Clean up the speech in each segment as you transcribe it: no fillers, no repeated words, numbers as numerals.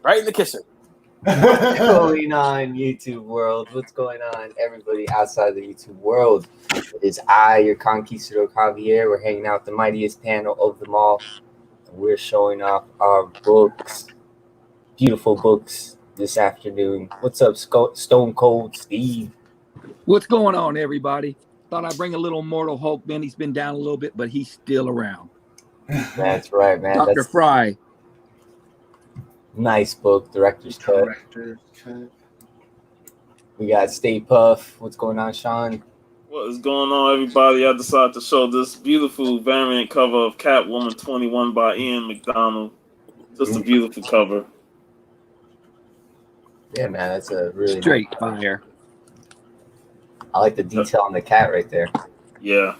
Right in the kisser. What's going on, YouTube world? What's going on, everybody outside the YouTube world? It is I, your conquistador Javier. We're hanging out with the mightiest panel of them all. And we're showing off our books, beautiful books, this afternoon. What's up, Stone Cold Steve? What's going on, everybody? Thought I'd bring a little Mortal Hulk. Man, he's been down a little bit, but he's still around. That's right, man. Dr. Fry. Nice book, director's cut. We got Stay Puff. What's going on, Sean? What is going on, everybody? I decided to show this beautiful variant cover of Catwoman 21 by Ian McDonald. Just a beautiful cover. Yeah, man, that's a really straight fire. I like the detail on the cat right there. Yeah.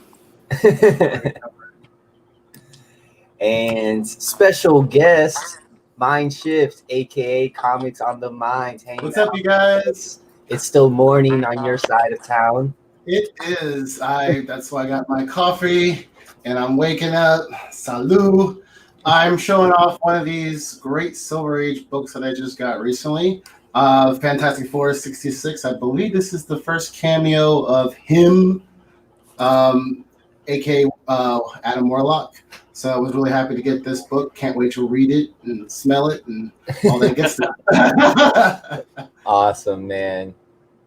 And special guest, Mind Shift, aka Comics on the Mind. What's up, you guys? It's still morning on your side of town. It is. That's why I got my coffee and I'm waking up. Salud. I'm showing off one of these great Silver Age books that I just got recently. Fantastic Four 66. I believe this is the first cameo of him, aka Adam Warlock. So I was really happy to get this book. Can't wait to read it and smell it and all that good stuff. Awesome, man.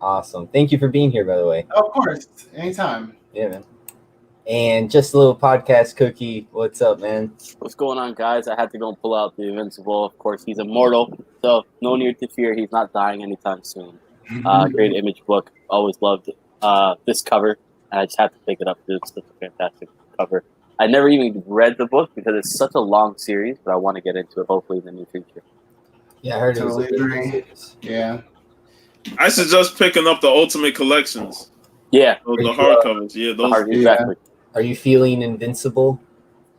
Awesome. Thank you for being here, by the way. Of course. Anytime. Yeah, man. And just a little podcast cookie. What's up, man? What's going on, guys? I had to go and pull out the Invincible. Of course, he's immortal, so no need to fear. He's not dying anytime soon. Great image book. Always loved this cover. I just had to pick it up. It's such a fantastic cover. I never even read the book because it's such a long series, but I want to get into it hopefully in the near future. Yeah, I heard totally it was agree. Yeah. I suggest picking up the Ultimate Collections. Yeah. The hardcovers. Yeah, those. Exactly. Are you feeling invincible?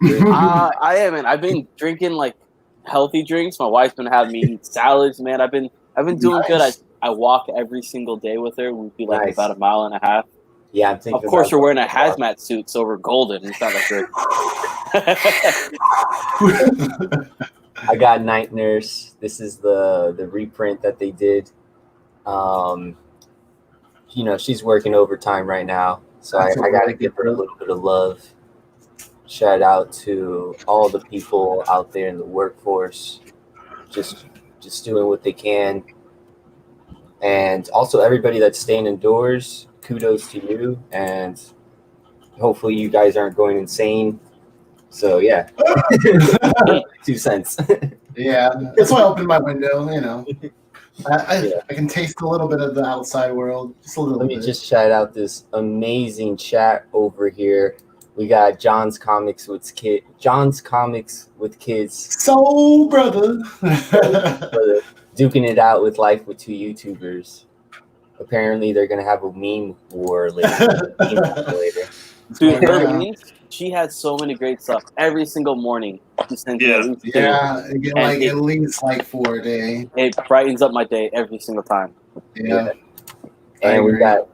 I am, man. I've been drinking like healthy drinks. My wife's been having me eat salads, man. I've been doing Nice. good. I walk every single day with her. We'd be like about a mile and a half. Yeah, I'm thinking. Of course, we're wearing a hazmat suit, so we're golden. It's not like we're. I got Night Nurse. This is the reprint that they did. She's working overtime right now, so I got to give her a little bit of love. Shout out to all the people out there in the workforce, just doing what they can, and also everybody that's staying indoors. Kudos to you, and hopefully you guys aren't going insane. So yeah, 2 cents. Yeah, that's why I opened my window. I can taste a little bit of the outside world, just a little bit. Let me just shout out this amazing chat over here. We got John's Comics with Kids. So, brother. Duking it out with life with 2 YouTubers. Apparently, they're gonna have a meme war later. Dude, her memes, she has so many great stuff. Every single morning, she sends me at least 2. At least 4 a day. It brightens up my day every single time. Yeah. And we got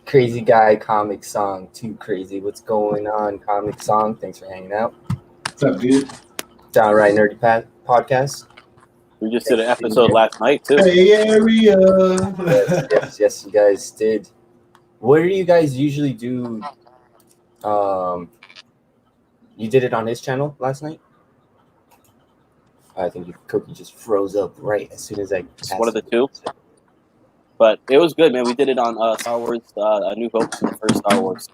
Crazy Guy Comic Song. Too crazy. What's going on, Comic Song? Thanks for hanging out. What's up, dude? Downright Nerdy Podcast. We just did an episode last night, too. Hey, area. Yes, you guys did. What do you guys usually do? You did it on his channel last night? I think your cookie just froze up right as soon as I It's one of the 2. But it was good, man. We did it on Star Wars, A New Hope, the first Star Wars.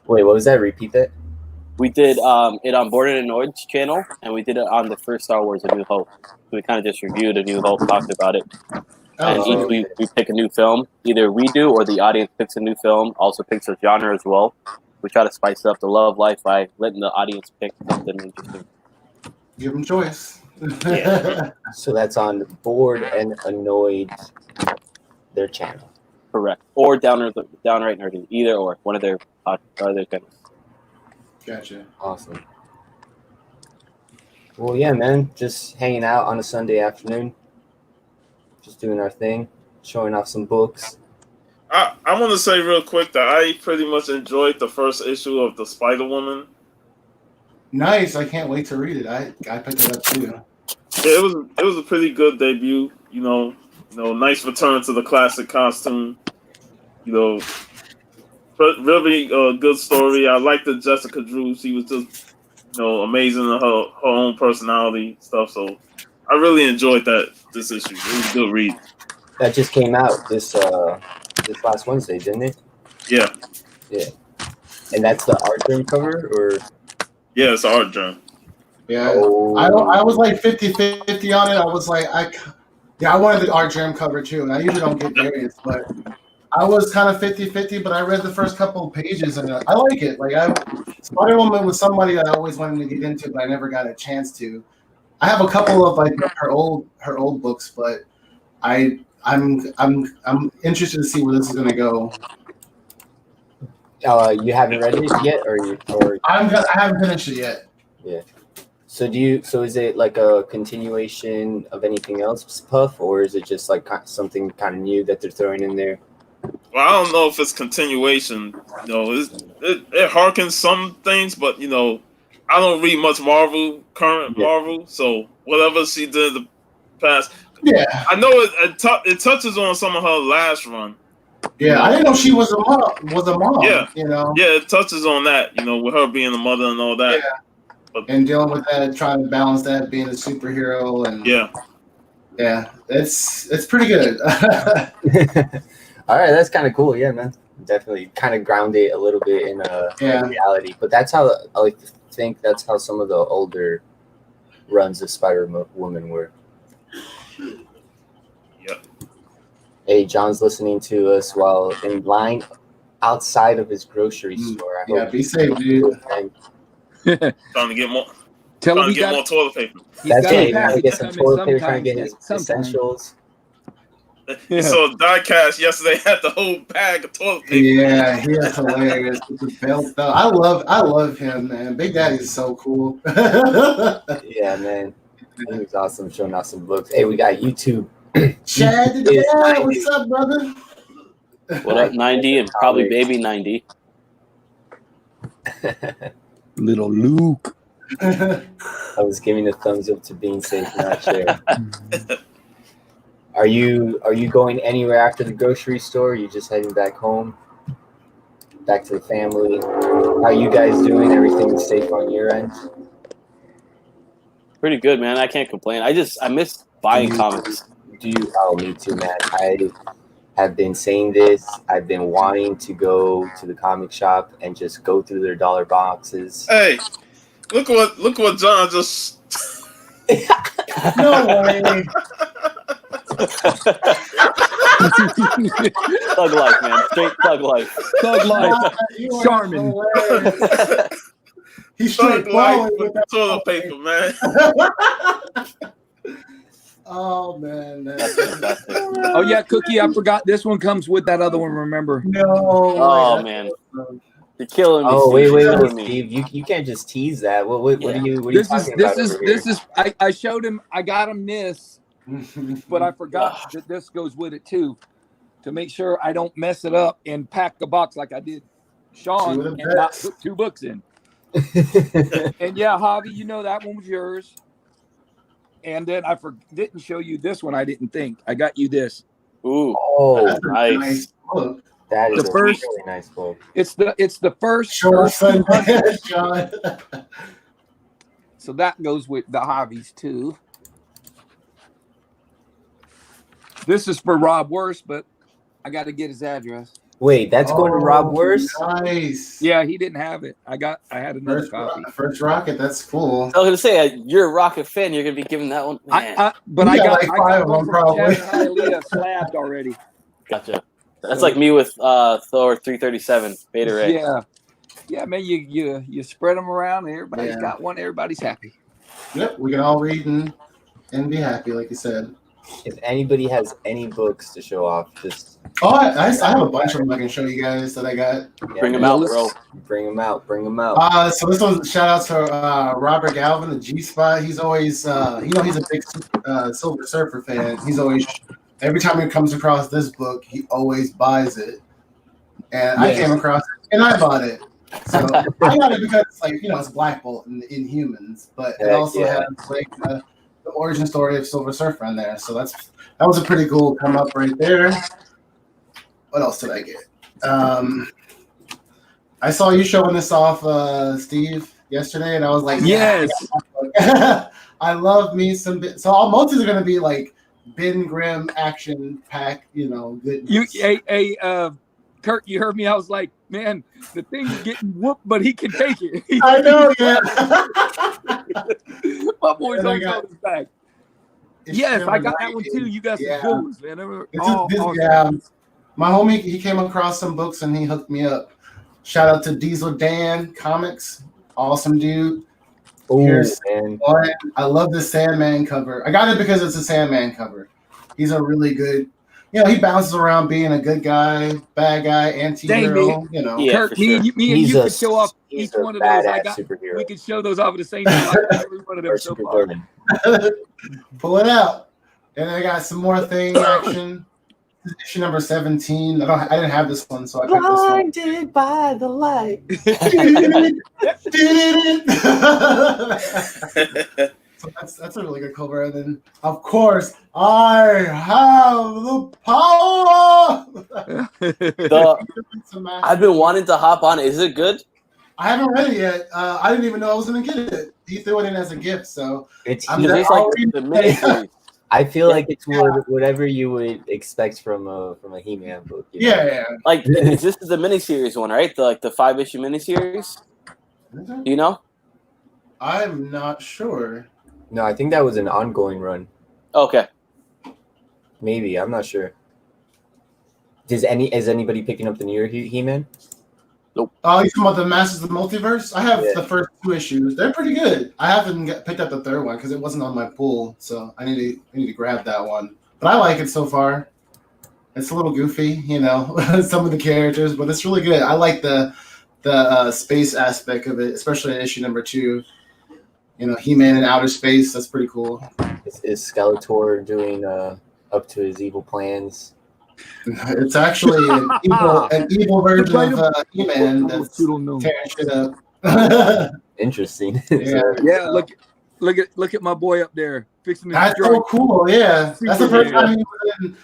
Wait, what was that? Repeat that? We did it on Born in the North's channel, and we did it on the first Star Wars, A New Hope. So we kind of just reviewed A New Hope, talked about it. And each week we pick a new film. Either we do or the audience picks a new film, also picks a genre as well. We try to spice up the love life by letting the audience pick something interesting. Give them choice. Yeah. So that's on Bored and Annoyed, their channel. Correct. Or Downright Nerdy. Either or. One of their channels. Gotcha. Awesome. Well, yeah, man. Just hanging out on a Sunday afternoon. Just doing our thing. Showing off some books. I want to say real quick that I pretty much enjoyed the first issue of the Spider-Woman. Nice. I can't wait to read it. I picked it up too. It was a pretty good debut. Nice return to the classic costume. Really good story. I liked the Jessica Drew. She was just amazing in her own personality stuff. So I really enjoyed this issue. It was a good read. That just came out this last Wednesday, didn't it? Yeah. Yeah. And that's the art germ cover, or? Yeah, it's art germ. Yeah. I was like 50-50 on it. I was like, I wanted the art germ cover too, and I usually don't get variants, but I was kind of 50-50, but I read the first couple of pages and I like it. Like Spider-Woman was somebody that I always wanted to get into, but I never got a chance to. I have a couple of like her old books, but I'm interested to see where this is going to go. You haven't read it yet, or I haven't finished it yet. Yeah. So is it like a continuation of anything else, Puff, or is it just like something kind of new that they're throwing in there? Well, I don't know if it's continuation. It harkens some things, but I don't read much current Marvel. So whatever she did in the past, yeah, I know it touches on some of her last run. Yeah, I didn't know she was a mom. Yeah, yeah, it touches on that. With her being a mother and all that. Yeah. And dealing with that, trying to balance that, being a superhero, and yeah, it's pretty good. All right, that's kind of cool. Yeah, man. Definitely kind of ground it a little bit in reality. But that's how I like to think. That's how some of the older runs of Spider-Woman were. Yep. Hey, John's listening to us while in line outside of his grocery store. I hope be safe, dude. Trying to get more. Tell him trying to get more toilet paper. That's it. Trying to get some toilet paper. Trying to get his essentials. Yeah. So Diecast yesterday had the whole bag of toilet paper. Yeah, he is hilarious with the belt though. I love him, man. Big Daddy's so cool. Yeah, man. He was awesome showing out some books. Hey, we got YouTube. Chad, what's up, brother? What up, 90 and probably baby 90. Little Luke. I was giving a thumbs up to being safe, not share. Are you going anywhere after the grocery store? Or are you just heading back home? Back to the family? How are you guys doing? Everything safe on your end? Pretty good, man. I can't complain. I miss buying comics. Oh, me too, man. I have been saying this. I've been wanting to go to the comic shop and just go through their dollar boxes. Hey, look what John just. No way. Thug life, man. Straight thug life. Thug life. Charmin. He's Thug straight life with with toilet paper, man. Oh man. Oh yeah, Cookie. I forgot this one comes with that other one. Remember? No. Oh man. You're killing me. Oh Steve. wait, Steve! You can't just tease that. What are you talking about? This is. I showed him. I got him this, but I forgot that this goes with it too, to make sure I don't mess it up and pack the box like I did Sean and not put 2 books in. And yeah, Javi, that one was yours. And then I didn't show you this one. I didn't think I got you this. Ooh, oh, nice. Book. That is the first, really nice book. It's the first. Sure, John. So that goes with the Javis too. This is for Rob Worst, but I got to get his address. Wait, that's going to Rob Worst? Nice. Yeah, he didn't have it. I had another copy. First Rocket, that's cool. I was gonna say you're a Rocket fan. You're gonna be giving that one. Man. But I got like 5 of them probably. Slabbed already. Gotcha. That's like me with Thor 337 Beta Ray. Yeah, man. You spread them around. Everybody's got one. Everybody's happy. Yep, we can all read and be happy, like you said. If anybody has any books to show off, just I have a bunch of them I can show you guys that I got. Bring them out, bro. Bring them out. So this one's shout out to Robert Galvin, the G Spot. He's always, he's a big Silver Surfer fan. He's always, every time he comes across this book, he always buys it. And I came across it and I bought it. So I got it because it's like, it's Black Bolt in Inhumans, but it also has like the origin story of Silver Surfer in there. So that was a pretty cool come up right there. What else did I get? I saw you showing this off, Steve, yesterday, and I was like, yes. I love me some. So all multis are going to be like Ben Grimm action pack, goodness. Kurt, you heard me. I was like, man, the thing's getting whooped, but he can take it. I know, yeah. My boy's on his back. Yes, I got that one too. You got some good ones, man. Awesome. My homie, he came across some books and he hooked me up. Shout out to Diesel Dan Comics. Awesome dude. Here's man. One. I love the Sandman cover. I got it because it's a Sandman cover. He's a really good, he bounces around being a good guy, bad guy, anti-hero, Yeah, Kurt, me and you could show off each one of those. We could show those off at the same time. Every one of them so far. Pull it out. And I got some more thing action. Issue number 17. I didn't have this one, so I picked this one. Blinded by the light. So that's a really good cover. And then, of course, I have the power. I've been wanting to hop on it. Is it good? I haven't read it yet. I didn't even know I was going to get it. He threw it in as a gift, so it's like the miniseries. I feel like it's whatever you would expect from a He-Man book. Yeah. Like this is the miniseries one, right? The 5-issue miniseries. You know? I'm not sure. No, I think that was an ongoing run. Okay. Maybe, I'm not sure. Is anybody picking up the newer He-Man? Nope. Oh, you talking about the Masters of the Multiverse? I have the first 2 issues. They're pretty good. I haven't picked up the third one because it wasn't on my pool, so I need to grab that one. But I like it so far. It's a little goofy, some of the characters, but it's really good. I like the space aspect of it, especially in issue number 2. He-Man in outer space. That's pretty cool. Is Skeletor doing up to his evil plans? It's actually an evil version of He-Man that's tearing shit up. Interesting. Yeah. Look at my boy up there fixing. That's so cool. Yeah, that's the first time he was in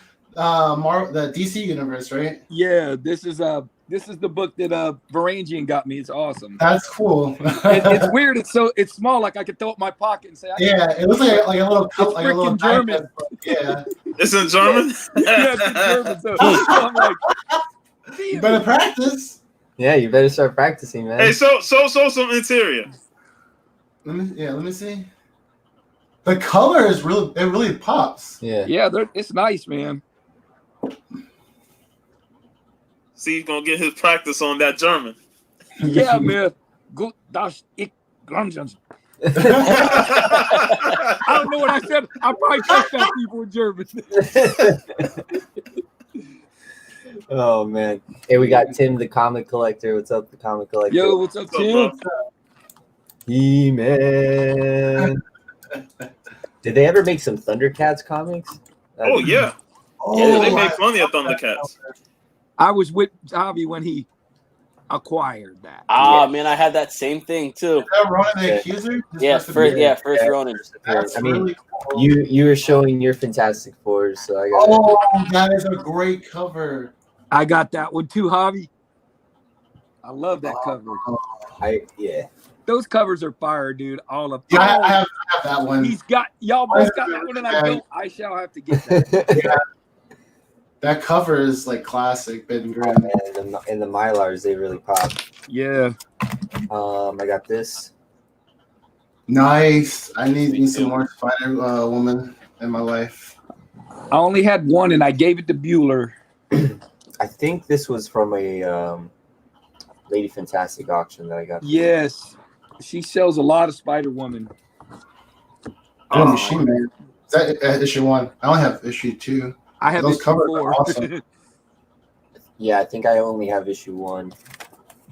the DC universe, right? Yeah, this is the book that Varangian got me. It's awesome. That's cool. It's weird. It's small. Like I could throw it in my pocket and say. It looks like a little. It's like a little German. Yeah. It's in German. Yeah, it's in German. So I'm like, you better practice. Yeah, you better start practicing, man. Hey, so some interior. Let me see. The color is really pops. Yeah, it's nice, man. See, he's gonna get his practice on that German. Yeah, man. Gut das ich Grungens. I don't know what I said. I probably touched that people in German. Oh man. Hey, we got Tim the comic collector. What's up, the comic collector? Yo, what's up, Tim? He-Man. Did they ever make some Thundercats comics? Oh yeah. They make plenty of Thundercats. I was with Javi when he acquired that. Man, I had that same thing too. Is that Ronan the Accuser? First Ronan. That's really cool. You were showing your Fantastic Fours, so I got that is a great cover. I got that one too, Javi. I love that cover. Those covers are fire, dude. All of them. I have that one. Y'all both got that one, and I shall have to get that. Yeah. That cover is like classic Ben Grimm. And the Mylars, they really pop. Yeah. I got this. Nice. I need me some more Spider Woman in my life. I only had one, and I gave it to Bueller. I think this was from a Lady Fantastic auction that I got. Yes. She sells a lot of Spider Woman. Machine Man. Is that issue 1? I only have issue 2. I have those issue covers 4. are awesome. Yeah, I think I only have issue 1.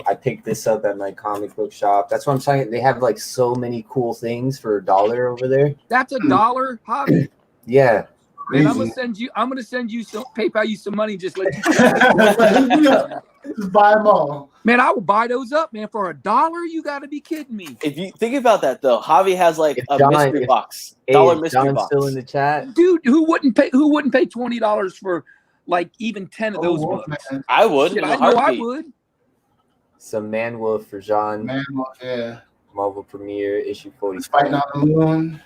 I picked this up at my comic book shop. That's what I'm saying. They have like so many cool things for $1 over there. That's $1, Javi? Yeah. Man, I'm Crazy. gonna send you some PayPal you some money and just let you. Just buy them all. Man, I will buy those up, man, for $1. You got to be kidding me, If you think about that, though, Javi has like If a John- mystery if- box, Hey, dollar is mystery John box. still in the chat? dude. Who wouldn't pay $20 for like even 10 of those books? Man. I would. Shit, in a I know I heartbeat. would. Some Man Wolf for John. Man, yeah. Marvel Premiere issue He's fighting 45. on the moon.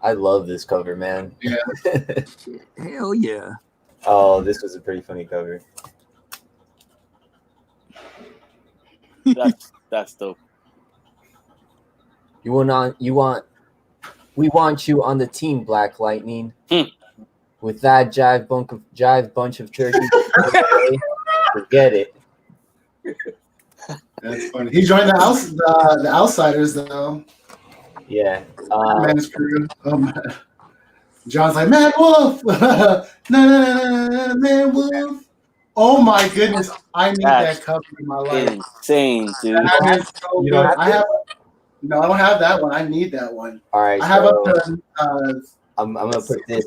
I love this cover, man. Yeah. Shit, hell yeah. Oh, this was a pretty funny cover. That's dope. We want you on the team, Black Lightning. With that jive bunch of turkeys, forget it. That's funny. He joined the Outsiders though. Yeah. Man's crew. John's like, Man Wolf! no, Man Wolf. Oh my goodness. I need That's that cover in my life. insane, dude. That is so You good. don't have I don't have that one. I need that one. All right. I have so a I'm gonna put this.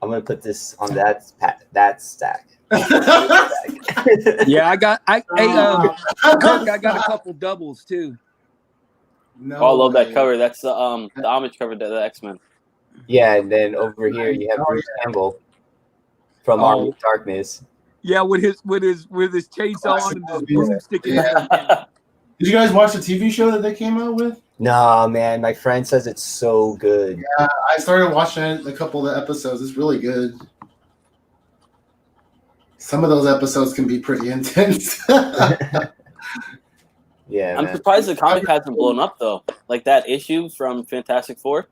I'm gonna put this on that stack. Yeah, I got Kirk, I got a couple doubles too. No Oh, I love that way. cover. That's the homage cover to the X-Men. Yeah, and then over here you have Bruce Campbell from Army of Darkness. Yeah, with his chainsaw on and his broomstick in his hand. Did you guys watch the TV show that they came out with? No, man, my friend says it's so good. Yeah, I started watching it, a couple of episodes. It's really good. Some of those episodes can be pretty intense. Yeah, I'm man. surprised the comic hasn't blown up though. Like that issue from Fantastic Four.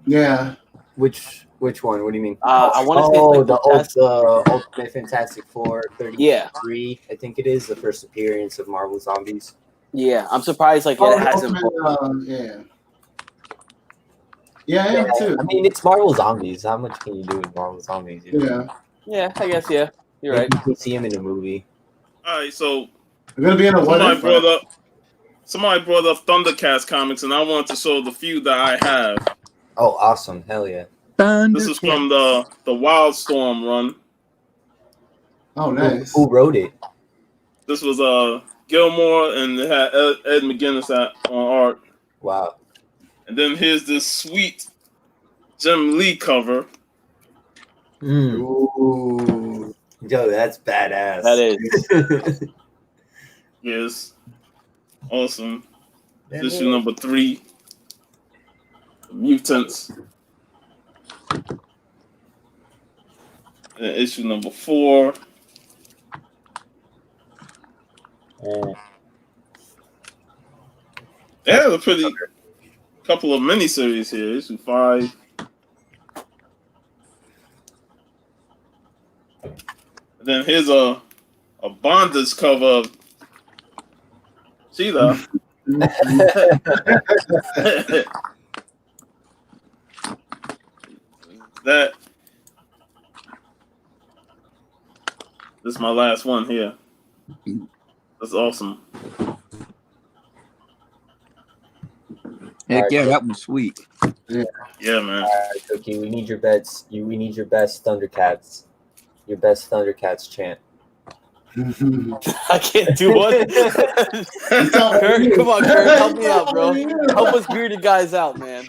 Yeah. Which one? What do you mean? I want to say it's like Fantastic- the Ultimate Fantastic Four 33, Yeah. I think it is, the first appearance of Marvel Zombies. Yeah, I'm surprised like it hasn't. Yeah. Yeah, I am too. I mean, it's Marvel Zombies. How much can you do with Marvel Zombies? You know? Yeah. Yeah, I guess you're Maybe right. you can see him in a movie. All right, so We're gonna be in a what somebody brought up Thundercats comics, and I wanted to show the few that I have. Oh, awesome. Hell yeah. This is from the Wildstorm run. Oh, nice. Who wrote it? This was Gilmore, and it had Ed McGuinness on art. Wow. And then here's this sweet Jim Lee cover. Ooh. Yo, that's badass. That is. Yes. Awesome. Man, Issue number 3. Mutants. And issue number 4. They have a pretty couple of miniseries here. Issue 5. And then here's a bondage cover of Cheetah. This is my last one here. That's awesome. Heck yeah, that was sweet. Yeah, man. All right, Cookie, we need your bets. We need your best Thundercats. Your best Thundercats chant. I can't do one. Kurt, come on, Kurt, help me out, bro. Help us bearded guys out, man.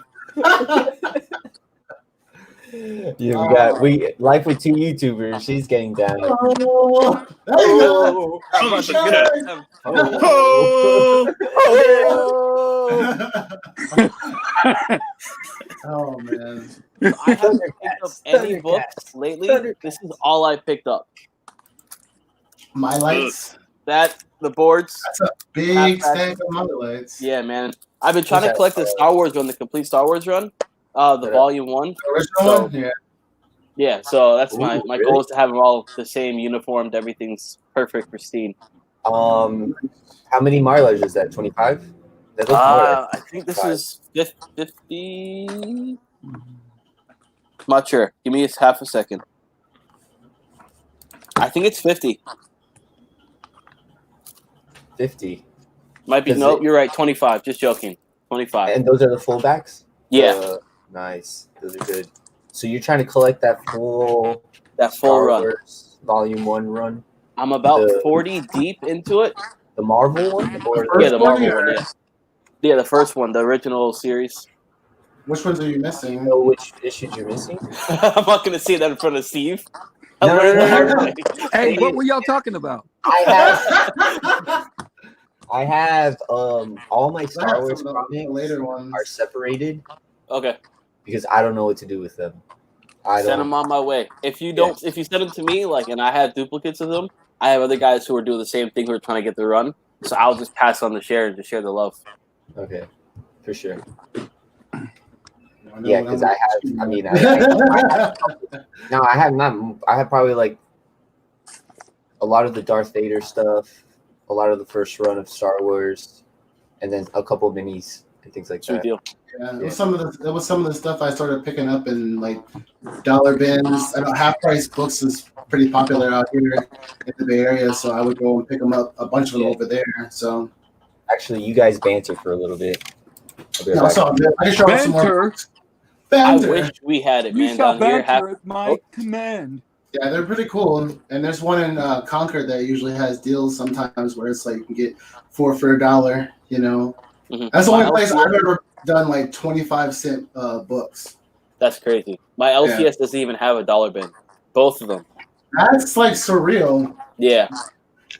You got Life with 2 YouTubers. She's getting down. Oh, Oh, I'm about to get him. Oh man. I haven't picked up any books lately. This is all I picked up. My lights. The boards. That's a big stack of my lights. Yeah, man. I've been trying to collect the Star Wars run, the complete Star Wars run, the volume 1. The original one? Yeah. Yeah, so that's my really? goal is to have them all the same, uniformed, everything's perfect, pristine. How many Marlers is that? 25? That looks more like I think this is 50. I'm not sure. Give me half a second. I think it's 50. 50. Might be. Nope, you're right. 25. Just joking. 25. And those are the fullbacks? Yeah. Nice. Those are good. So you're trying to collect that full full run. Wars Volume 1 run? I'm about 40 deep into it. The Marvel one? Or the Marvel one, yeah. Yeah, the first one, the original series. Which ones are you missing? know which issues you're missing? I'm not going to say that in front of Steve. No. Hey, what were y'all talking about? I have all my Star Wars comics later ones are separated. Okay. Because I don't know what to do with them. Send them on my way. If you don't, if you send them to me, and I have duplicates of them, I have other guys who are doing the same thing who are trying to get the run. So I'll just pass on the share and just share the love. Okay, for sure. Yeah, because I have. I mean, I have not. I have probably a lot of the Darth Vader stuff, a lot of the first run of Star Wars, and then a couple of minis and things like that. Deal. Yeah, it was some of the stuff I started picking up in dollar bins. I know Half Price Books is pretty popular out here in the Bay Area, so I would go and pick them up, a bunch of them over there. So actually, you guys banter for a little bit. I can show some more. I wish we had it, man. Down here, at my command. Yeah, they're pretty cool. And there's one in Concord that usually has deals sometimes where it's you can get 4 for $1. You know, that's the only place I've ever done 25-cent books. That's crazy. My LCS doesn't even have a dollar bin. Both of them. That's surreal. Yeah.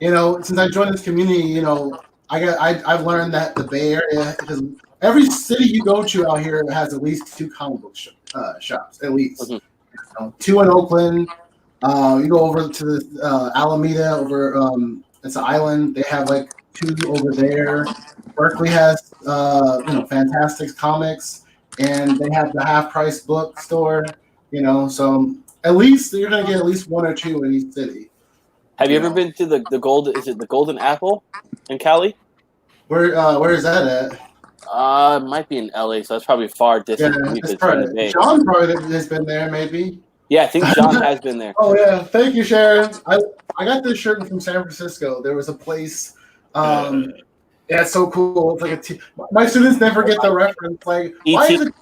You know, since I joined this community, you know, I've learned that the Bay Area, because every city you go to out here has at least 2 comic book shops, at least. You know, 2 in Oakland. You go over to the Alameda, over it's an island. They have 2 over there. Berkeley has Fantastic Comics, and they have the Half Price bookstore. You know, so at least you're gonna get at least 1 or 2 in each city. Have you ever been to the Golden? Is it the Golden Apple in Cali? Where is that at? It might be in LA, so that's probably far distant. Yeah, John probably has been there, maybe. Yeah, I think John has been there. Oh yeah, thank you, Sharon. I got this shirt from San Francisco. There was a place. Yeah, it's so cool. It's my students never get the reference. Why is it?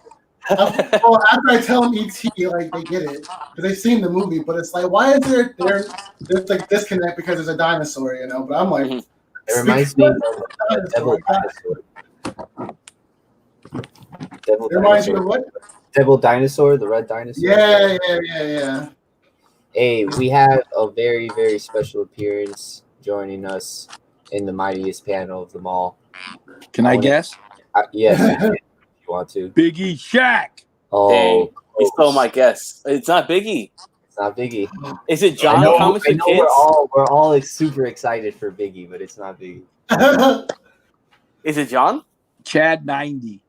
Well, after I tell them ET, they get it because they've seen the movie. But it's why is there's disconnect because there's a dinosaur, you know? But I'm it reminds me of Devil Dinosaur. It reminds you of what? Devil Dinosaur, the red dinosaur. Yeah. Hey, we have a very, very special appearance joining us in the mightiest panel of them all. Can I guess? Yes, if you want to. Biggie Shaq. Oh, dang. He stole my guess. It's not Biggie. It's not Biggie. Is it John Comics for Kids? We're all super excited for Biggie, but it's not Biggie. Is it John? Chad 90.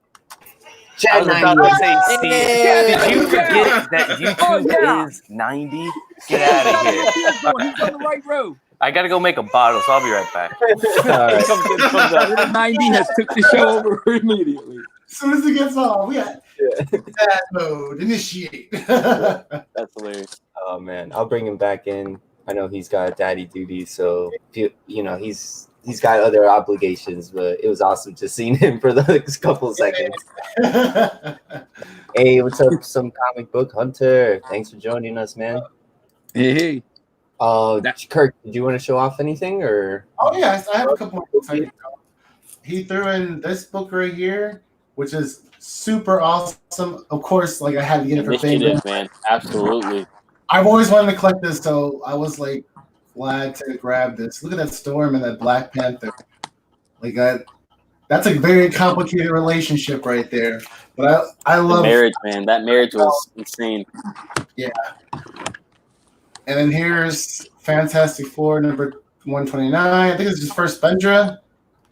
I was about to say, Steve, did you forget that YouTube is 90? Get out of here. He's on the right road. I got to go make a bottle, so I'll be right back. Right. 90 has took the show over immediately. As soon as it gets on, we got that mode, initiate. That's hilarious. Oh, man. I'll bring him back in. I know he's got daddy duty, so, he's got other obligations, but it was awesome just seeing him for those couple seconds. Hey, what's up, some comic book hunter? Thanks for joining us, man. Hey. Kirk, did you want to show off anything, or? Oh yeah, I have a couple more books. He threw in this book right here, which is super awesome. Of course, I had to get it for Initiative, man. Absolutely. I've always wanted to collect this, so I was glad to grab this. Look at that Storm and that Black Panther. That's a very complicated relationship right there. But I love the marriage, man. That marriage was insane. Yeah. And then here's Fantastic Four number 129. I think it's his first Spendra,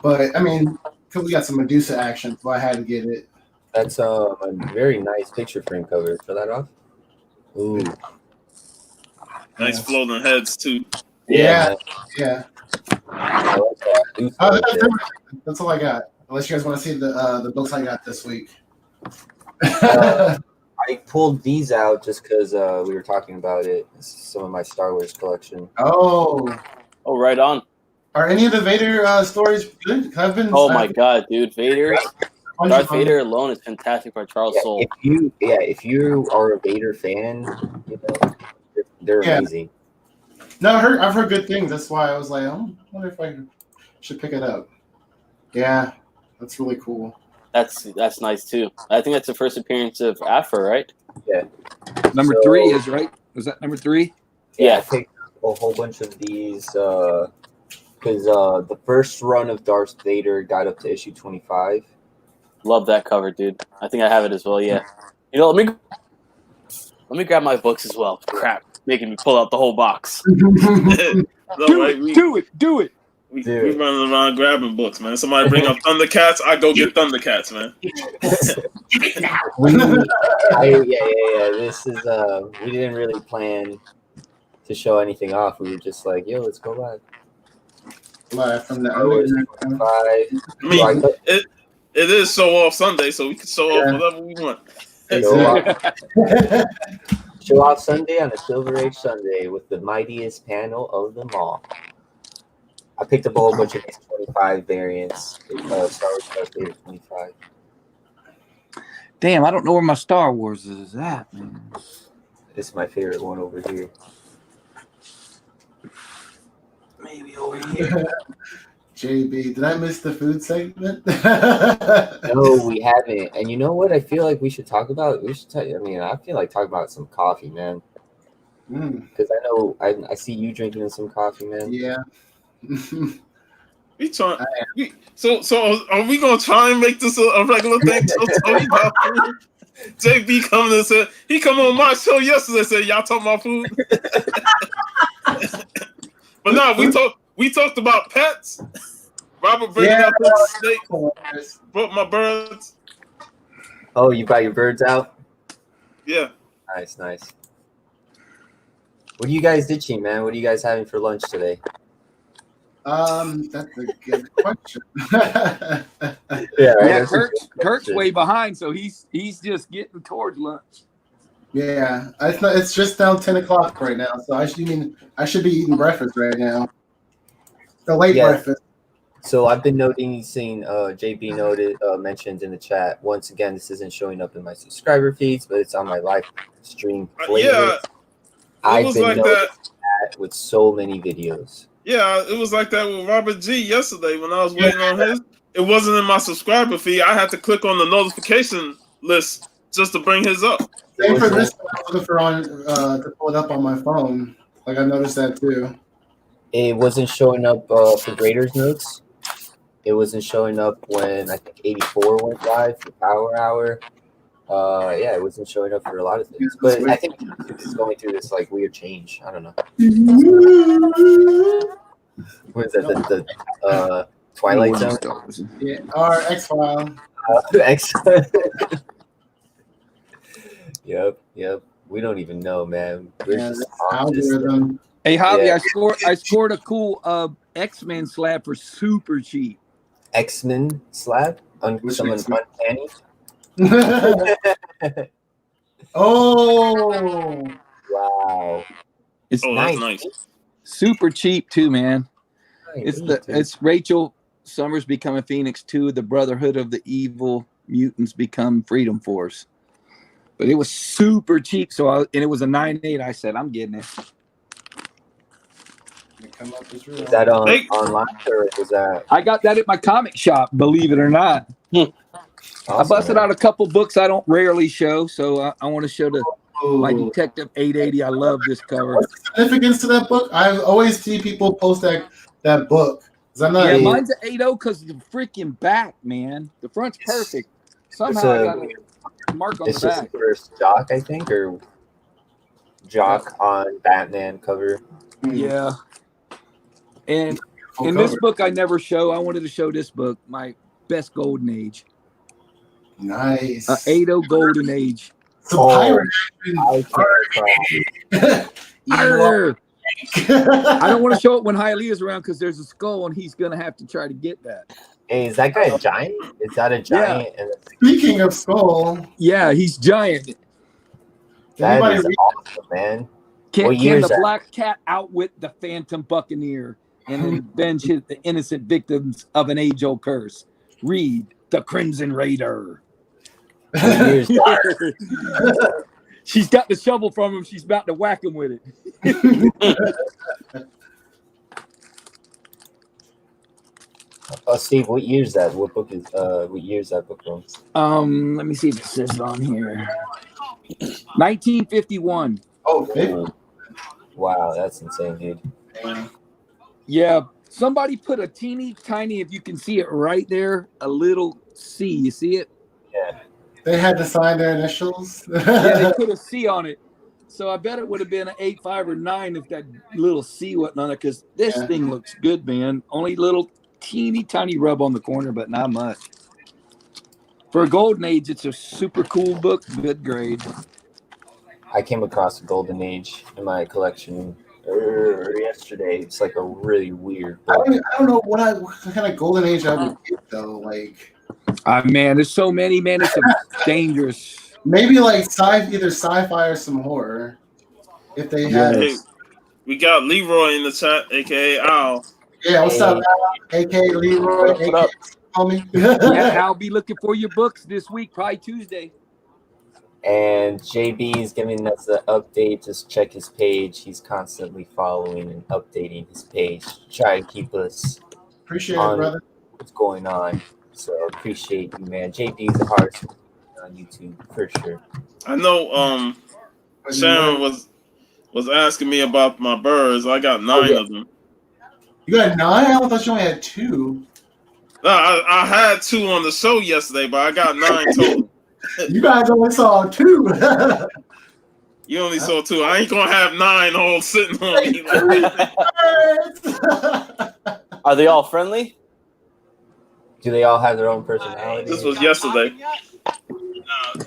but I mean, we got some Medusa action, so I had to get it. That's a very nice picture frame cover. Show that off. Ooh. Nice floating heads too. Yeah. I like that. That's all I got. Unless you guys want to see the books I got this week. I pulled these out just because we were talking about it. It's some of my Star Wars collection. Oh, right on. Are any of the Vader stories good? My God, dude, Vader. Darth Vader alone is fantastic for Charles Soule. If you are a Vader fan, you know, they're amazing. No, I've heard good things. That's why I was like, I wonder if I should pick it up. Yeah, that's really cool. That's nice too. I think that's the first appearance of Afra, right? Yeah. Number 3 is right. Was that number 3? Yeah, I picked up a whole bunch of these because the first run of Darth Vader got up to issue 25. Love that cover, dude. I think I have it as well. Yeah. You know, let me grab my books as well. Crap, making me pull out the whole box. Do it. We running around grabbing books, man. Somebody bring up Thundercats, I go get Thundercats, man. This is we didn't really plan to show anything off. We were just like, yo, let's go live. Live from the it is show off Sunday, so we can show off whatever we want. Show off Sunday on a Silver Age Sunday with the mightiest panel of them all. I picked up a whole bunch of these 25 variants. Star Wars Darth Vader 25. Damn, I don't know where my Star Wars is at, man. This is my favorite one over here. Maybe over here. JB, did I miss the food segment? No, we haven't. And you know what? I feel like we should talk about. I feel like talking about some coffee, man. Because I know I see you drinking some coffee, man. Yeah. So are we gonna try and make this a regular thing? JB coming and said he come on my show yesterday and said y'all talking about food. But no, we talked about pets. Robert bringing out the steak. Brought my birds. Oh, you brought your birds out? Yeah. Nice. What are you guys ditching, man? What are you guys having for lunch today? That's a good question. Kurt's way behind, so he's just getting towards lunch. Yeah, it's just now 10 o'clock right now, so I should be eating breakfast right now. The late breakfast. So I've been noticing, JB mentioned in the chat. Once again, this isn't showing up in my subscriber feeds, but it's on my live stream playlist. I've been noticing that with so many videos. Yeah, it was like that with Robert G yesterday when I was waiting on his. It wasn't in my subscriber feed. I had to click on the notification list just to bring his up. Same for this one. I was looking to pull it up on my phone. Like, I noticed that too. It wasn't showing up for Graders Notes. It wasn't showing up when I think 84 went live for Power Hour. It wasn't showing up for a lot of things. But I think it's going through this like weird change. I don't know. What is that? The Twilight Zone? Yeah, or X-File. Yep. We don't even know, man. We're just algorithm. Hey, Javi, I scored a cool X-Men slab for super cheap. X-Men slab? Someone uncanny? Oh, wow! It's nice. Super cheap too, man. It's Rachel Summers becoming Phoenix 2, the Brotherhood of the Evil Mutants become Freedom Force. But it was super cheap, and it was a 9.8. I said, I'm getting it. Is that online or is that? I got that at my comic shop. Believe it or not. Awesome, I busted out a couple books I don't rarely show, so I want to show my Detective 880. I love this cover. What's the significance to that book? I always see people post that book. Mine's an 8.0 because the freaking back, man. The front's perfect. Somehow I got a mark on the back. It's the first Jock, I think, or Jock on Batman cover. Yeah. And in this book I never show. I wanted to show this book, my best Golden Age. Nice. 8.0 Golden Age. So pirate I don't want to show it when Hialeah's around because there's a skull and he's gonna have to try to get that. Hey, is that guy a giant? Is that a giant? Yeah. Speaking of skull, yeah, he's giant. That is awesome, man. Can the Black Cat outwit the Phantom Buccaneer and then avenge the innocent victims of an age-old curse? Read. the Crimson Raider. Years She's got the shovel from him. She's about to whack him with it. Oh, Steve, what year is that? What year is that book from? Let me see if it says it on here. 1951. Oh, 50. Wow, that's insane, dude. Yeah, somebody put a teeny tiny, if you can see it right there, a little C. You see it? Yeah. They had to sign their initials. Yeah, they put a C on it. So I bet it would have been an 8, 5, or 9 if that little C wasn't on it, because this thing looks good, man. Only little teeny tiny rub on the corner, but not much. For a Golden Age, it's a super cool book, good grade. I came across a Golden Age in my collection yesterday. It's like a really weird book. I don't know what kind of Golden Age I would get though. Like, Man, there's so many, man. It's dangerous. maybe like either sci-fi or some horror. If they had, Hey, we got Leroy in the chat, aka Al. yeah. What's up, Al? AK Leroy? AK homie. Yeah, I'll be looking for your books this week, probably Tuesday. And JB is giving us an update. Just check his page. He's constantly following and updating his page to try to keep us Appreciate it, brother. What's going on. So appreciate you, man. JB is the hardest on YouTube for sure. I know Sharon was asking me about my birds. I got 9 of them. You got 9? I thought you only had 2. No, I had 2 on the show yesterday, but I got 9 total. You guys only saw 2. You only saw 2. I ain't gonna have 9 all sitting on me. Are they all friendly? Do they all have their own personality? This was yesterday. No,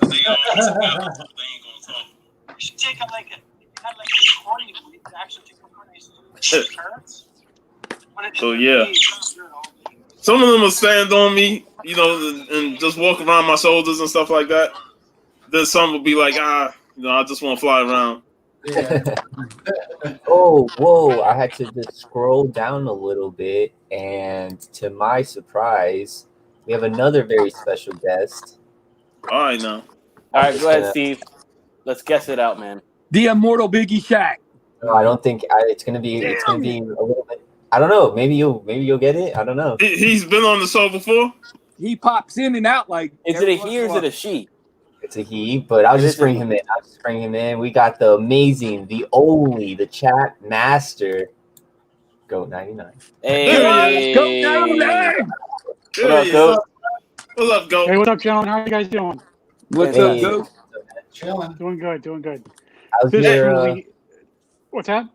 they all they ain't gonna talk. You should take a recording where you could actually take recordings of parents. So yeah. Some of them will stand on me, you know, and just walk around my shoulders and stuff like that. Then some will be like, I just want to fly around. Oh, whoa. I had to just scroll down a little bit. And to my surprise, we have another very special guest. All right, now. All right, go ahead, Steve. Let's guess it out, man. The immortal Biggie Shaq. No, I don't think it's gonna be a little bit. I don't know. Maybe you'll get it. I don't know. He's been on the show before. He pops in and out like. Is it a he or is it a she? It's a he, but I'll just bring him in. We got the amazing, the only, the chat master, Goat 99. Hey, Goat 99. What up, Goat? What's up, Goat? Hey, what's up, gentlemen? How are you guys doing? What's up, Goat? Chilling. Doing good. How's your, What's that?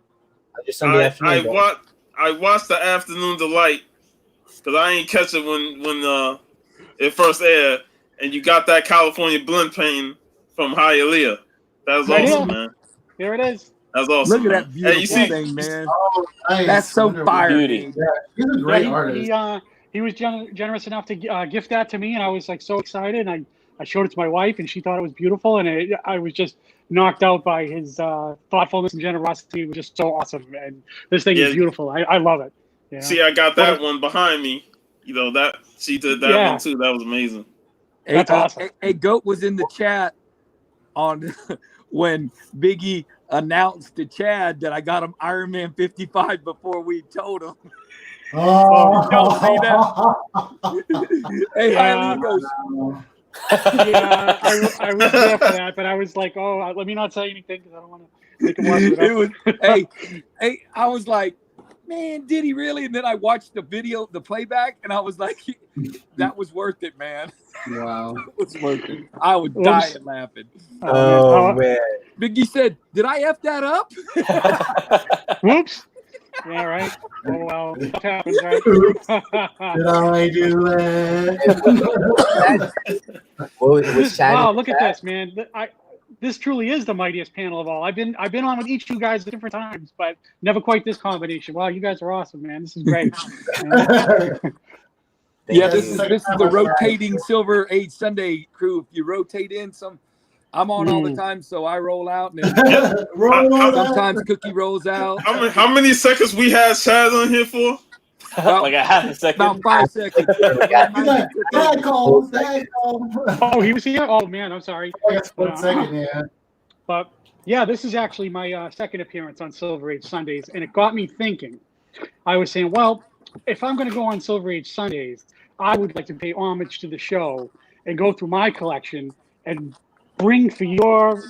how's your Sunday afternoon? I watched the Afternoon Delight because I ain't catch it when it first aired, and you got that California blend painting from Hialeah. That was awesome, man. Here it is. That's awesome. Look at that beautiful thing, man. That's so fire. Beauty. Yeah, he's a great artist. He was generous enough to gift that to me, and I was like so excited. And I showed it to my wife, and she thought it was beautiful, and I was just knocked out by his thoughtfulness and generosity. It was just so awesome, and this thing is beautiful. I love it. You know? See, I got that one behind me. You know that she did that one too. That was amazing. That's awesome. A Goat was in the chat on when Biggie announced to Chad that I got him Iron Man 55 before we told him. Oh, y'all see that? Hey, Hialeah goes. Yeah, I was there for that, but I was like, let me not say anything because I don't want to make him watch it. It was, hey, I was like, man, did he really? And then I watched the video, the playback, and I was like, that was worth it, man. wow. It was worth it. I was dying laughing. Oh, man. Biggie said, did I F that up? Whoops. Yeah, right. Oh, well, stuff happens, right? Did I do it? Wow, look at this, man. This truly is the mightiest panel of all. I've been on with each of you guys at different times, but never quite this combination. Wow, you guys are awesome, man. This is great. Yeah, this is the rotating Silver Age Sunday crew. If you rotate in I'm on all the time, so I roll out, and then sometimes Cookie rolls out. How many seconds we had Chad on here for? Like a half a second. About 5 seconds. That calls. Oh, he was here. Oh man, I'm sorry. Like a split second, yeah. But yeah, this is actually my second appearance on Silver Age Sundays, and it got me thinking. I was saying, well, if I'm going to go on Silver Age Sundays, I would like to pay homage to the show and go through my collection and bring for your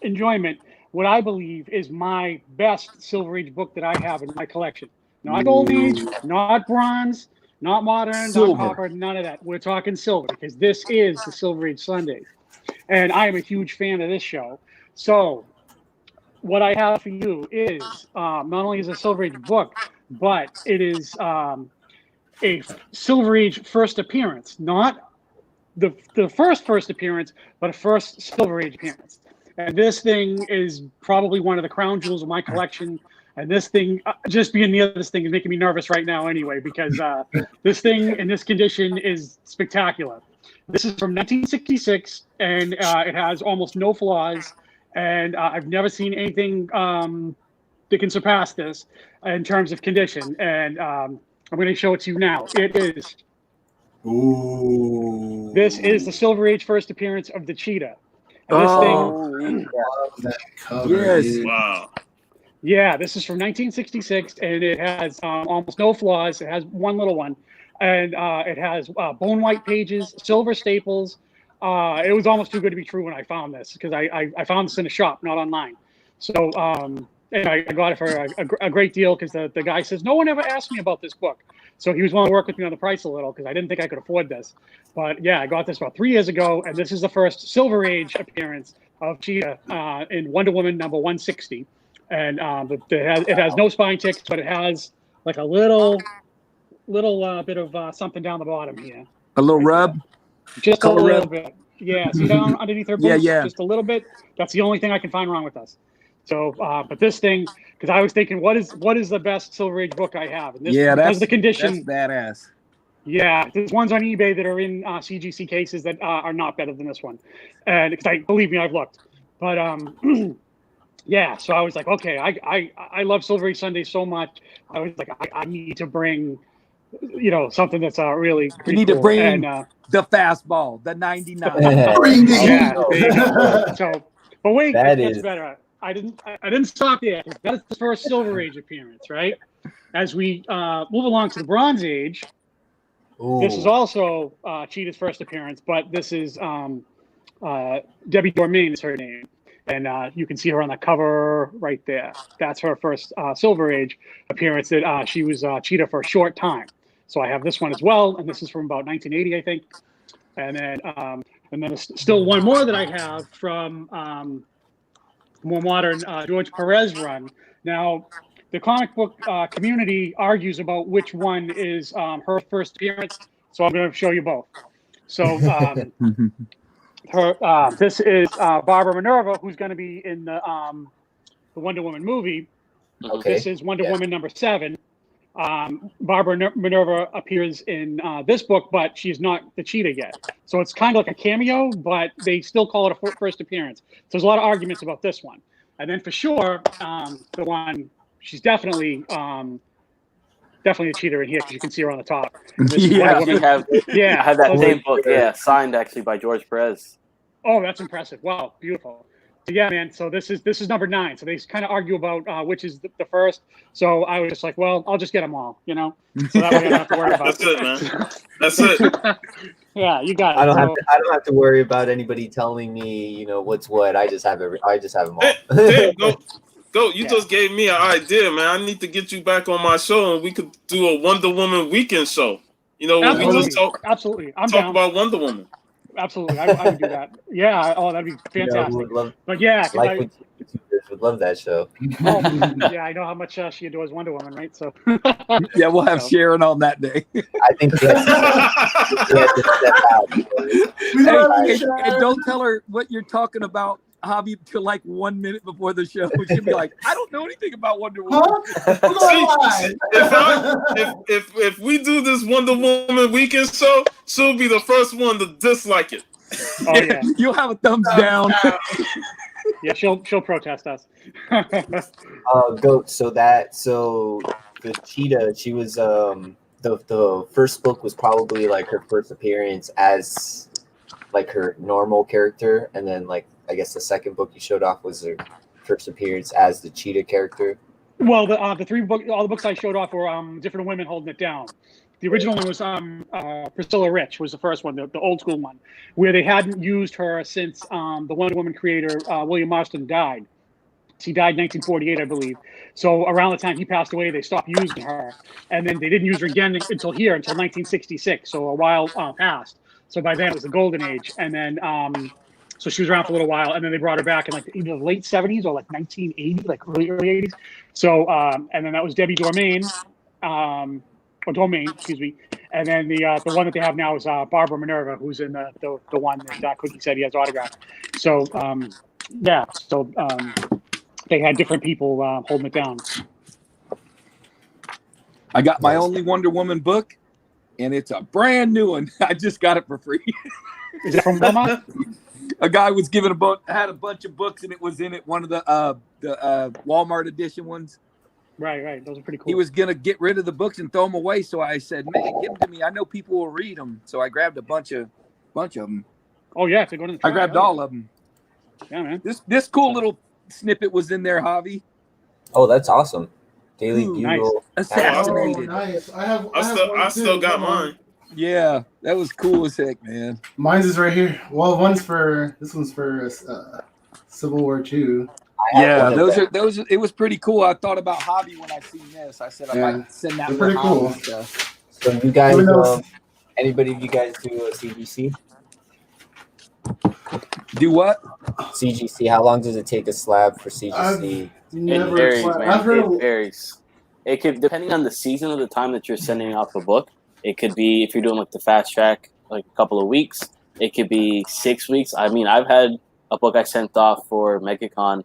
enjoyment what I believe is my best Silver Age book that I have in my collection. Not Gold Age, not Bronze, not Modern, Silver. not Copper, none of that. We're talking Silver because this is the Silver Age Sundays. And I am a huge fan of this show. So what I have for you is not only is a Silver Age book, but it is a Silver Age first appearance, not the first appearance, but a first Silver Age appearance. And this thing is probably one of the crown jewels of my collection. And this thing, just being near this thing is making me nervous right now anyway, because this thing in this condition is spectacular. This is from 1966, and it has almost no flaws. And I've never seen anything that can surpass this in terms of condition. And I'm going to show it to you now. It is. Ooh. This is the Silver Age first appearance of the cheetah. And this thing. That cover. Yes. Dude. Wow. Yeah, this is from 1966, and it has almost no flaws. It has one little one, and it has bone white pages, silver staples. It was almost too good to be true when I found this, because I found this in a shop, not online. So and I got it for a great deal, because the guy says, no one ever asked me about this book. So he was willing to work with me on the price a little, because I didn't think I could afford this. But yeah, I got this about 3 years ago, and this is the first Silver Age appearance of Cheetah in Wonder Woman number 160. And it has no spine ticks, but it has like a little bit of something down the bottom here. A little rub? Just Color a little rub? bit. Yeah, see down underneath her boots? Yeah. Just a little bit. That's the only thing I can find wrong with this. So, but this thing, because I was thinking, what is the best Silver Age book I have? And this, because the condition. That's badass. Yeah, there's ones on eBay that are in CGC cases that are not better than this one, and because believe me, I've looked. But yeah, so I was like, okay, I love Silver Age Sunday so much. I was like, I need to bring, something that's really. You need cool. to bring and, the fastball, the 99. Yeah. So, but wait, That it gets is- better. I didn't stop there. That's the first Silver Age appearance, right? As we move along to the Bronze Age, this is also Cheetah's first appearance, but this is Debbie Dormain is her name. And you can see her on the cover right there. That's her first Silver Age appearance that she was Cheetah for a short time. So I have this one as well, and this is from about 1980, I think. And then there's still one more that I have from more modern George Perez run. Now, the comic book community argues about which one is her first appearance, so I'm going to show you both. So this is Barbara Minerva, who's going to be in the Wonder Woman movie. Okay. This is Wonder Woman number 7. Barbara Minerva appears in this book, but she's not the Cheetah yet. So it's kind of like a cameo, but they still call it a first appearance. So there's a lot of arguments about this one. And then for sure, the one she's definitely a Cheetah in here, because you can see her on the top. Yeah. I have that same book, signed actually by George Perez. Oh, that's impressive. Wow, beautiful. So yeah, man. So this is number 9. So they kind of argue about which is the first. So I was just like, well, I'll just get them all, So that way I don't have to worry about That's it, man. That's it. Yeah, you got it. I don't have to worry about anybody telling me, what's what. I just have them all. Hey, go! You just gave me an idea, man. I need to get you back on my show, and we could do a Wonder Woman weekend show. We just talk about Wonder Woman. Absolutely, I would do that. Yeah, that'd be fantastic. But yeah, would love that show. Yeah, I know how much she adores Wonder Woman, right? So yeah, we'll have Sharon on that day. I think we have to step out. And don't tell her what you're talking about, Javi, till like 1 minute before the show. She'll be like, I don't know anything about Wonder Woman. If we do this Wonder Woman weekend show, she'll be the first one to dislike it. Oh yeah, you'll have a thumbs down. Yeah, she'll protest us. Goat. So the cheetah. She was the first book was probably like her first appearance as like her normal character, and then like I guess the second book you showed off was her first appearance as the cheetah character. Well, the three book, all the books I showed off were different women holding it down. The original one was Priscilla Rich was the first one, the old school one, where they hadn't used her since the Wonder Woman creator William Marston died. She died in 1948, I believe. So around the time he passed away, they stopped using her, and then they didn't use her again until 1966. So a while passed. So by then it was the golden age, and then so she was around for a little while, and then they brought her back in like either the late 70s or like 1980, like early 80s. So and then that was Debbie Domain, or Domain, excuse me. And then the one that they have now is Barbara Minerva, who's in the one that Cookie said he has autographed. So yeah, so they had different people holding it down. I got my only Wonder Woman book, and it's a brand new one. I just got it for free. Is it from Walmart? A guy was giving had a bunch of books, and it was in it one of the Walmart edition ones. Right. Those are pretty cool. He was gonna get rid of the books and throw them away, so I said, "Man, give them to me. I know people will read them." So I grabbed a bunch of them. Oh yeah, to go to the. I grabbed all of them. Yeah, man. This cool little snippet was in there, Javi. Oh, that's awesome. Daily Ooh, Bugle. Assassinated. Oh, nice. I I still got mine. Yeah, that was cool as heck, man. Mine's is right here. Well, this one's for Civil War II. Yeah, those. It was pretty cool. I thought about Javi when I seen this. I said I might send that. They're pretty cool. Stuff. So you guys, anybody of you guys do a CGC? Do what? CGC. How long does it take a slab for CGC? It varies, man. It varies. It could, depending on the season of the time that you're sending off a book. It could be, if you're doing like the fast track, like a couple of weeks. It could be 6 weeks. I mean, I've had a book I sent off for MegaCon,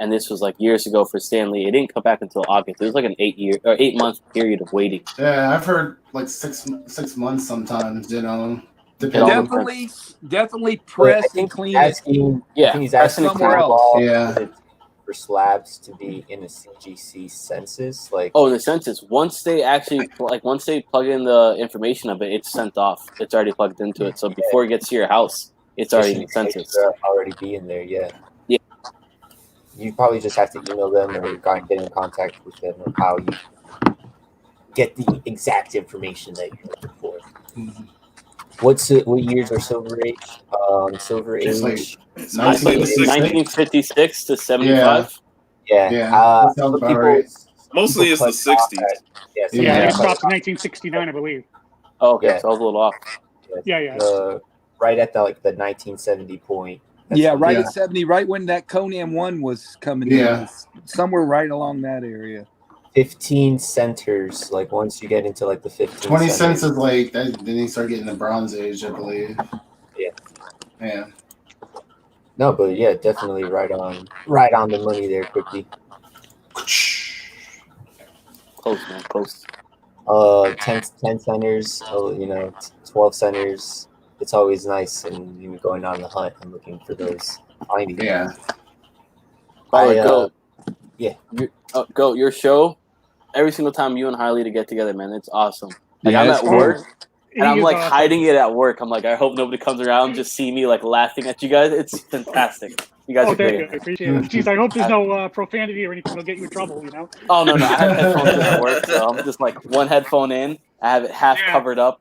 and this was like years ago for Stanley. It didn't come back until August. It was like an 8 month period of waiting. Yeah, I've heard like six months sometimes. You know, definitely press and clean. He's asking somewhere else. Yeah. For slabs to be in a CGC census, like the census. Once they plug in the information of it, it's sent off. It's already plugged into it. So before it gets to your house, it's already in the census. Already be in there, yeah. Yeah. You probably just have to email them or get in contact with them of how you get the exact information that you're looking for. Mm-hmm. What years are Silver Age? Silver Age. Like 1956 to 75. Yeah. Mostly it's the 60s. It stopped in 1969, I believe. Oh, okay, so I was a little off. Yeah. Right at the 1970 point. At 70, right when that Conan 1 was coming in. Somewhere right along that area. 15 centers, like once you get into like the 15 20 cents is like that, then you start getting the Bronze Age, I believe. Yeah. No, but yeah, definitely right on the money there quickly. Close, man, close. 10 centers, 12 centers. It's always nice and you going on the hunt and looking for those findings. Yeah. Go. Yeah. Go. Your show, every single time you and Harley get together, man, it's awesome. Like I'm at work, and I'm like hiding it at work. I'm like, I hope nobody comes around just see me like laughing at you guys. It's fantastic. You guys are great. I appreciate it. Jeez, I hope there's no profanity or anything that'll get you in trouble. You know? Oh no, I have headphones in at work, so I'm just like one headphone in. I have it half covered up.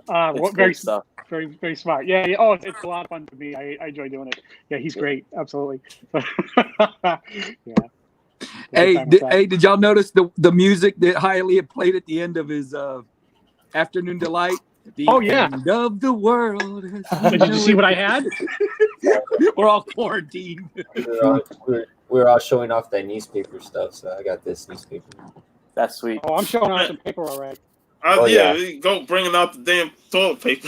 Very stuff. Very, very smart. Yeah. Oh, it's a lot of fun for me. I enjoy doing it. Yeah, he's great. Absolutely. Yeah. Hey, did y'all notice the music that Hailey had played at the end of his Afternoon Delight? The end of the world. Did you see what I had? We're all quarantined. We're all showing off that newspaper stuff, so I got this newspaper. That's sweet. Oh, I'm showing off some paper already. Go bringing out the damn toilet paper.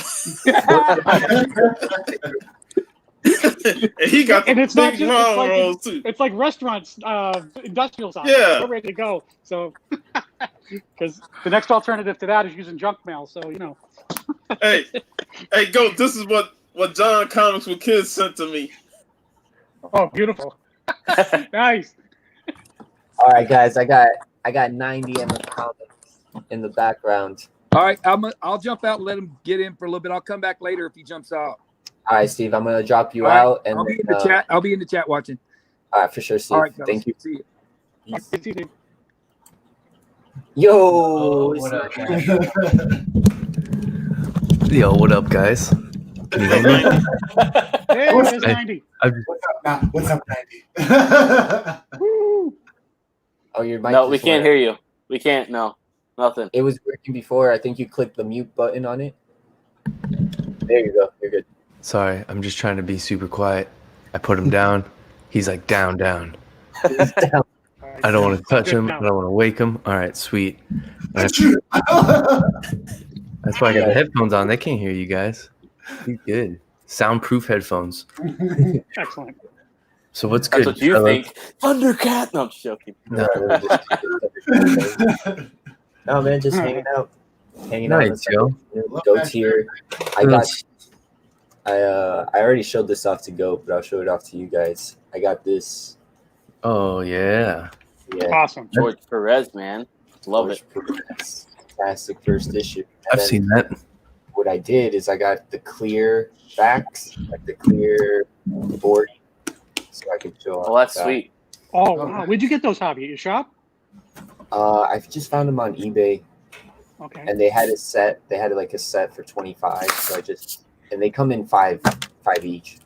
And he got the it's not big just rolls too. It's like restaurants, industrial size. Yeah, we're ready to go. So, because the next alternative to that is using junk mail. So hey, go. This is what John Comics with Kids sent to me. Oh, beautiful. Nice. All right, guys, I got I got 90 MF comics in the background. All right, I'll jump out and let him get in for a little bit. I'll come back later if he jumps out. All right, Steve, I'm gonna drop you All right, out, and I'll be in the chat. I'll be in the chat watching. All right, for sure, Steve. All right, fellas. Thank you. See you. Peace. Yo, what up, guys? Yo, what up, guys? Can you hear me? Hey, there's 90. What's up, 90? Woo. Oh, your mic. No, we can't hear you. We can't. No, nothing. It was working before. I think you clicked the mute button on it. There you go. You're good. Sorry, I'm just trying to be super quiet. I put him down. He's like, down. I don't want to touch him. I don't want to wake him. All right, sweet. That's why I got the headphones on. They can't hear you guys. He's good. Soundproof headphones. Excellent. So what's good? That's what you think. Thundercat. No, I'm just joking. No. No, man, just hanging out. Nice, yo. Go tier. I already showed this off to Go, but I'll show it off to you guys. I got this. Oh yeah. Yeah. Awesome. George Perez, man. Love it. Fantastic first issue. I've seen that. What I did is I got the clear backs, like the clear board, so I could show off. Oh, that's that. sweet. Oh, wow. Where'd you get those, Javi? At your shop? I just found them on eBay, Okay. and they had a set. They had like a set for 25. So and they come in five each.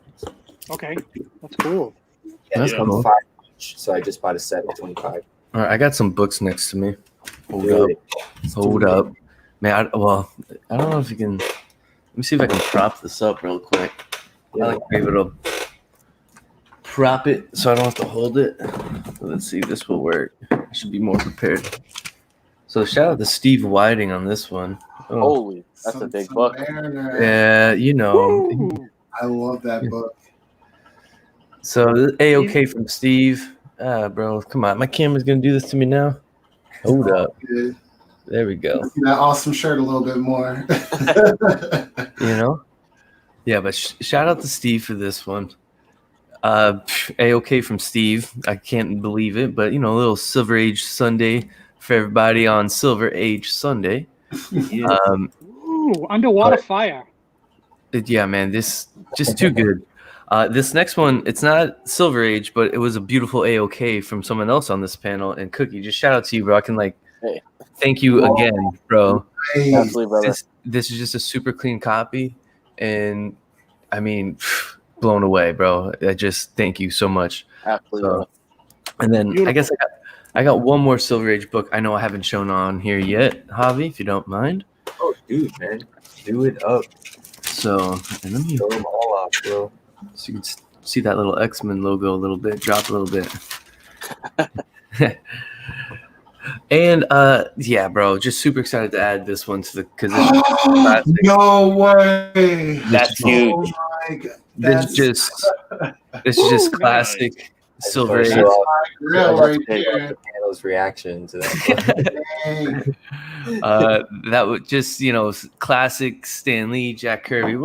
Okay. That's cool. Yeah, That's they come cool. 5 each. So I just bought a set of 25. All right, I got some books next to me. Really? Hold up. Man, I don't know if you can. Let me see if I can prop this up real quick. I like to be able to prop it so I don't have to hold it. Let's see if this will work. I should be more prepared. So shout out to Steve Whiting on this one. Oh, Holy, that's a big book. yeah, you know. Woo. I love that book. So A-OK from Steve. Bro, come on. My camera's going to do this to me now. Hold up. Good. There we go. See that awesome shirt a little bit more. You know? Yeah, but shout out to Steve for this one. A-OK from Steve. I can't believe it, but, you know, a little Silver Age Sunday for everybody on Silver Age Sunday. Ooh, underwater fire. Yeah, man, this just too good. This next one, it's not Silver Age, but it was a beautiful A-OK from someone else on this panel. And Cookie, just shout out to you, bro. I can thank you again, bro. Hey, Absolutely, brother. This is just a super clean copy, and I mean, blown away, bro. I just thank you so much. Absolutely. And then Beautiful. I guess I got one more Silver Age book. I know I haven't shown on here yet, Javi, if you don't mind. Oh, dude, man, do it up. So, and let me Show them all off, bro. so you can see that little X-Men logo a little bit, drop a little bit. And yeah, bro, just super excited to add this one to the because no way. That's huge. Oh my God. This is just classic Silver Age. Real right there. Panel's reaction to that. Dang. That would just, you know, classic Stan Lee, Jack Kirby.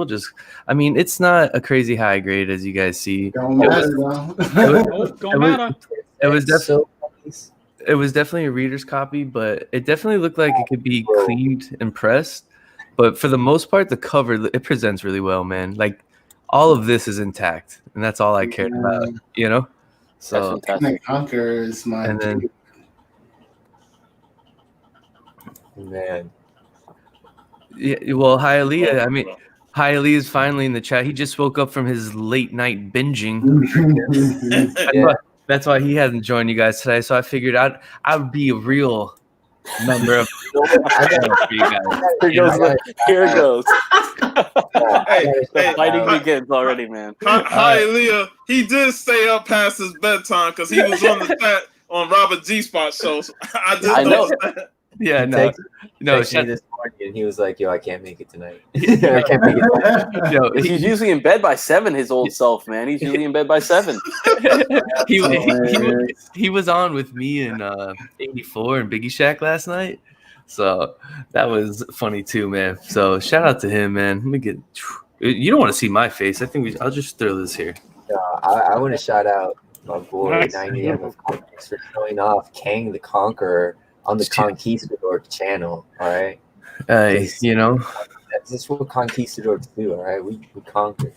I mean, it's not a crazy high grade as you guys see. Don't matter, though. Don't matter. It was definitely. It was definitely a reader's copy, but it definitely looked like it could be cleaned and pressed. But for the most part, the cover, it presents really well, man. Like, all of this is intact, and that's all I cared about, you know? So, That's fantastic. Conquer is my and then, Man, yeah, well, Hialeah, I mean, Hialeah is finally in the chat. He just woke up from his late night binging. That's why he hasn't joined you guys today. So I figured I would be a real member of for you guys. Here it goes. Hey, The fighting begins already, man. Hi, Leah. He did stay up past his bedtime because he was on the chat on Robert G Spot show. So I I know. know that. Yeah, texted me this morning, and he was like, "Yo, I can't make it tonight. I can't make it tonight." no, He's usually in bed by 7, his old self, man. He's usually in bed by 7. he was on with me in 84 and Biggie Shack last night. So that was funny too, man. So shout out to him, man. Let me get. You don't want to see my face. I think I'll just throw this here. I want to shout out my boy Nice. 90M of Comics for showing off Kang the Conqueror on the Conquistador channel. All right, you know, that's just what Conquistadors do. All right, we conquer.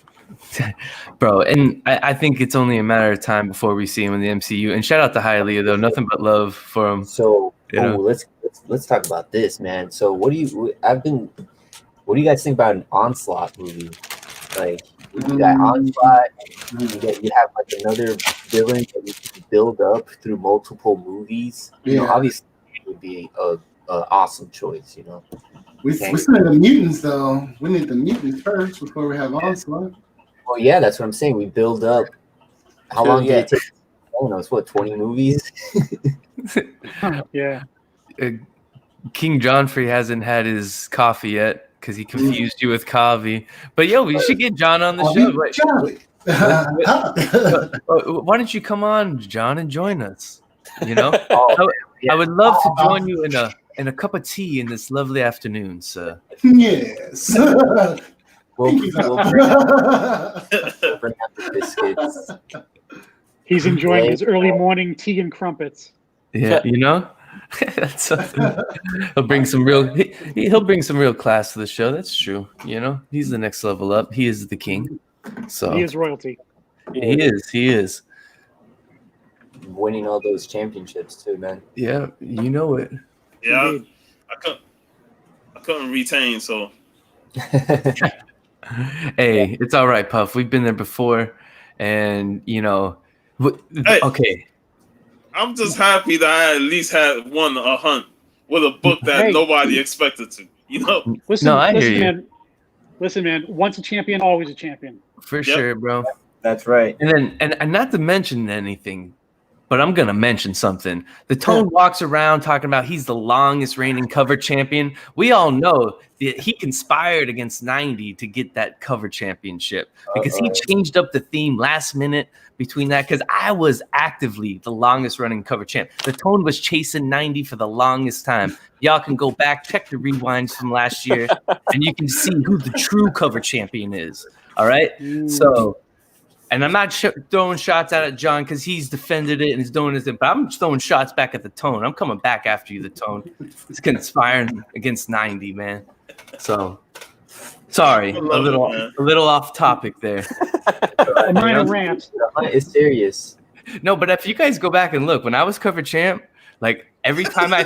bro, and I think it's only a matter of time before we see him in the MCU. And shout out to Hialeah though, nothing but love for him. So, you know? let's talk about this, man. So, what do you guys think about an Onslaught movie? Like, you got Onslaught, you have like another villain that you can build up through multiple movies. You know, obviously, it would be a awesome choice. You know, we still need the mutants though. We need the mutants first before we have Onslaught. Well, yeah, that's what I'm saying. We build up. How long did it take? I don't know. It's what, 20 movies? Yeah. King Johnfrey hasn't had his coffee yet because he confused you with Kavi. But yo, we should get John on the show. Why don't you come on, John, and join us? You know, I would love to join you in a cup of tea in this lovely afternoon, sir. Yes. We'll bring out the biscuits. He's enjoying his early morning tea and crumpets. Yeah, you know, that's something. He'll bring some real class to the show. That's true. You know, he's the next level up. He is the king. So he is royalty. He is. Winning all those championships too, man. Yeah, you know it. Yeah, I couldn't retain, so. Hey, it's all right, Puff. We've been there before, and you know, okay. I'm just happy that I at least had won a hunt with a book that nobody expected to. You know. Listen, hear you. Man. Listen, man. Once a champion, always a champion. For sure, bro. That's right. And then, and not to mention anything, but I'm gonna mention something. The Tone walks around talking about he's the longest reigning cover champion. We all know that he conspired against 90 to get that cover championship because he changed up the theme last minute between that. Because I was actively the longest running cover champ. The Tone was chasing 90 for the longest time. Y'all can go back, check the rewinds from last year, and you can see who the true cover champion is. All right, so. And I'm not throwing shots at John because he's defended it and he's doing his thing, but I'm throwing shots back at the Tone. I'm coming back after you, the Tone. It's conspiring against 90, man. So, sorry, a little off topic there. A minor rant. It's serious. No, but if you guys go back and look, when I was cover champ, like every time I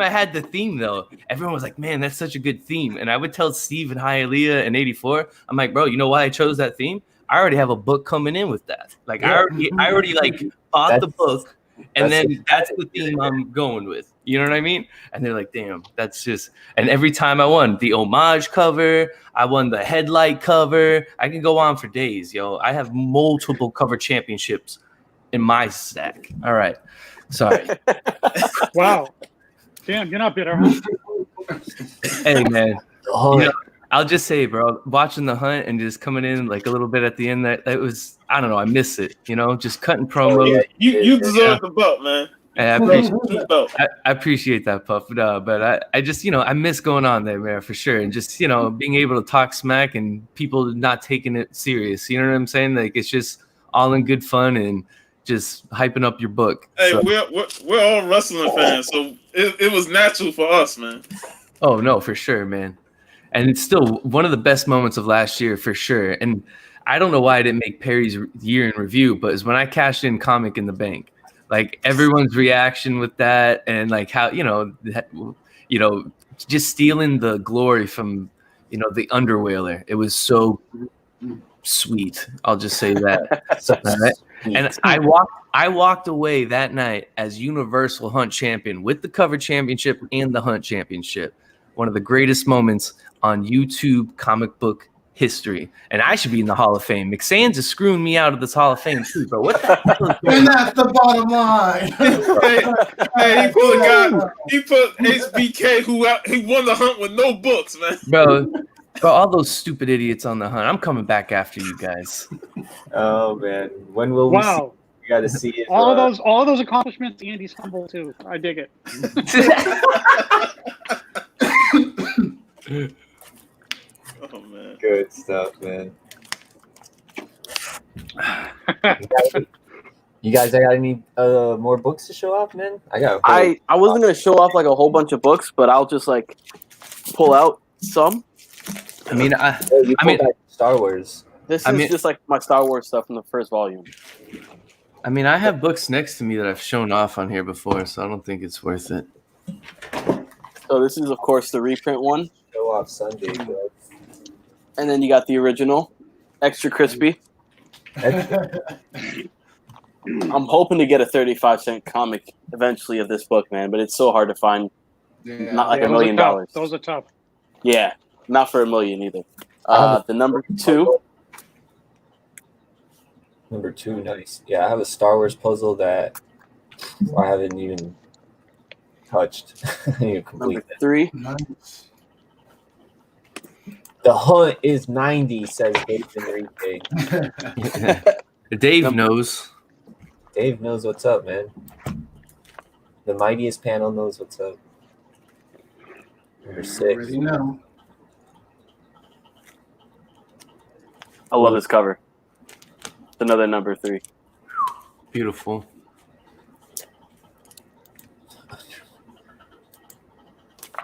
had the theme though, everyone was like, "Man, that's such a good theme." And I would tell Steve and Hialeah and 84, I'm like, "Bro, you know why I chose that theme? I already have a book coming in with that. Like I already like bought the book, and then that's the theme I'm going with. You know what I mean?" And they're like, "Damn, that's just." And every time I won the homage cover, I won the headlight cover. I can go on for days, yo. I have multiple cover championships in my stack. All right, sorry. Wow, damn, you're not bitter, huh? Hey, man. You know, I'll just say, bro, watching the hunt and just coming in like a little bit at the end, that was, I don't know, I miss it, you know, just cutting promos. You deserve the belt, man. I appreciate that, Puff. But I just, you know, I miss going on there, man, for sure. And just, you know, being able to talk smack and people not taking it serious. You know what I'm saying? Like, it's just all in good fun and just hyping up your book. Hey, so. we're all wrestling fans, so it was natural for us, man. Oh, no, for sure, man. And it's still one of the best moments of last year, for sure. And I don't know why I didn't make Perry's year in review, but it's when I cashed in Comic in the Bank. Like everyone's reaction with that, and like how just stealing the glory from the Underwhaler. It was so sweet. I'll just say that. Right? And I walked away that night as Universal Hunt Champion with the Cover Championship and the Hunt Championship. One of the greatest moments on YouTube comic book history. And I should be in the Hall of Fame. McSands is screwing me out of this Hall of Fame too, bro. What the hell is and that's the bottom line. he put HBK who won the hunt with no books, man. Bro, all those stupid idiots on the hunt. I'm coming back after you guys. Oh man. When will we see? We gotta see it. All those accomplishments, Andy's humble too. I dig it. Oh man. Good stuff, man. You guys got any more books to show off, man? I wasn't gonna show off like a whole bunch of books, but I'll just like pull out some. I mean, you pulled out Star Wars. This is just like my Star Wars stuff from the first volume. I mean, I have books next to me that I've shown off on here before, so I don't think it's worth it. So this is, of course, the reprint one. Show off Sunday, bro. And then you got the original, extra crispy. I'm hoping to get a 35-cent comic eventually of this book, man, but it's so hard to find. Yeah. Not like $1 those million. are tough. Those are tough. Yeah, not for $1 million either. The number 2. Number 2, nice. Yeah, I have a Star Wars puzzle that I haven't even touched. Number 3. Nice. The Hunt is 90, says Dave Enrique. Dave knows. Dave knows what's up, man. The Mightiest panel knows what's up. Number 6. Already know. I love this cover. It's another number 3. Beautiful.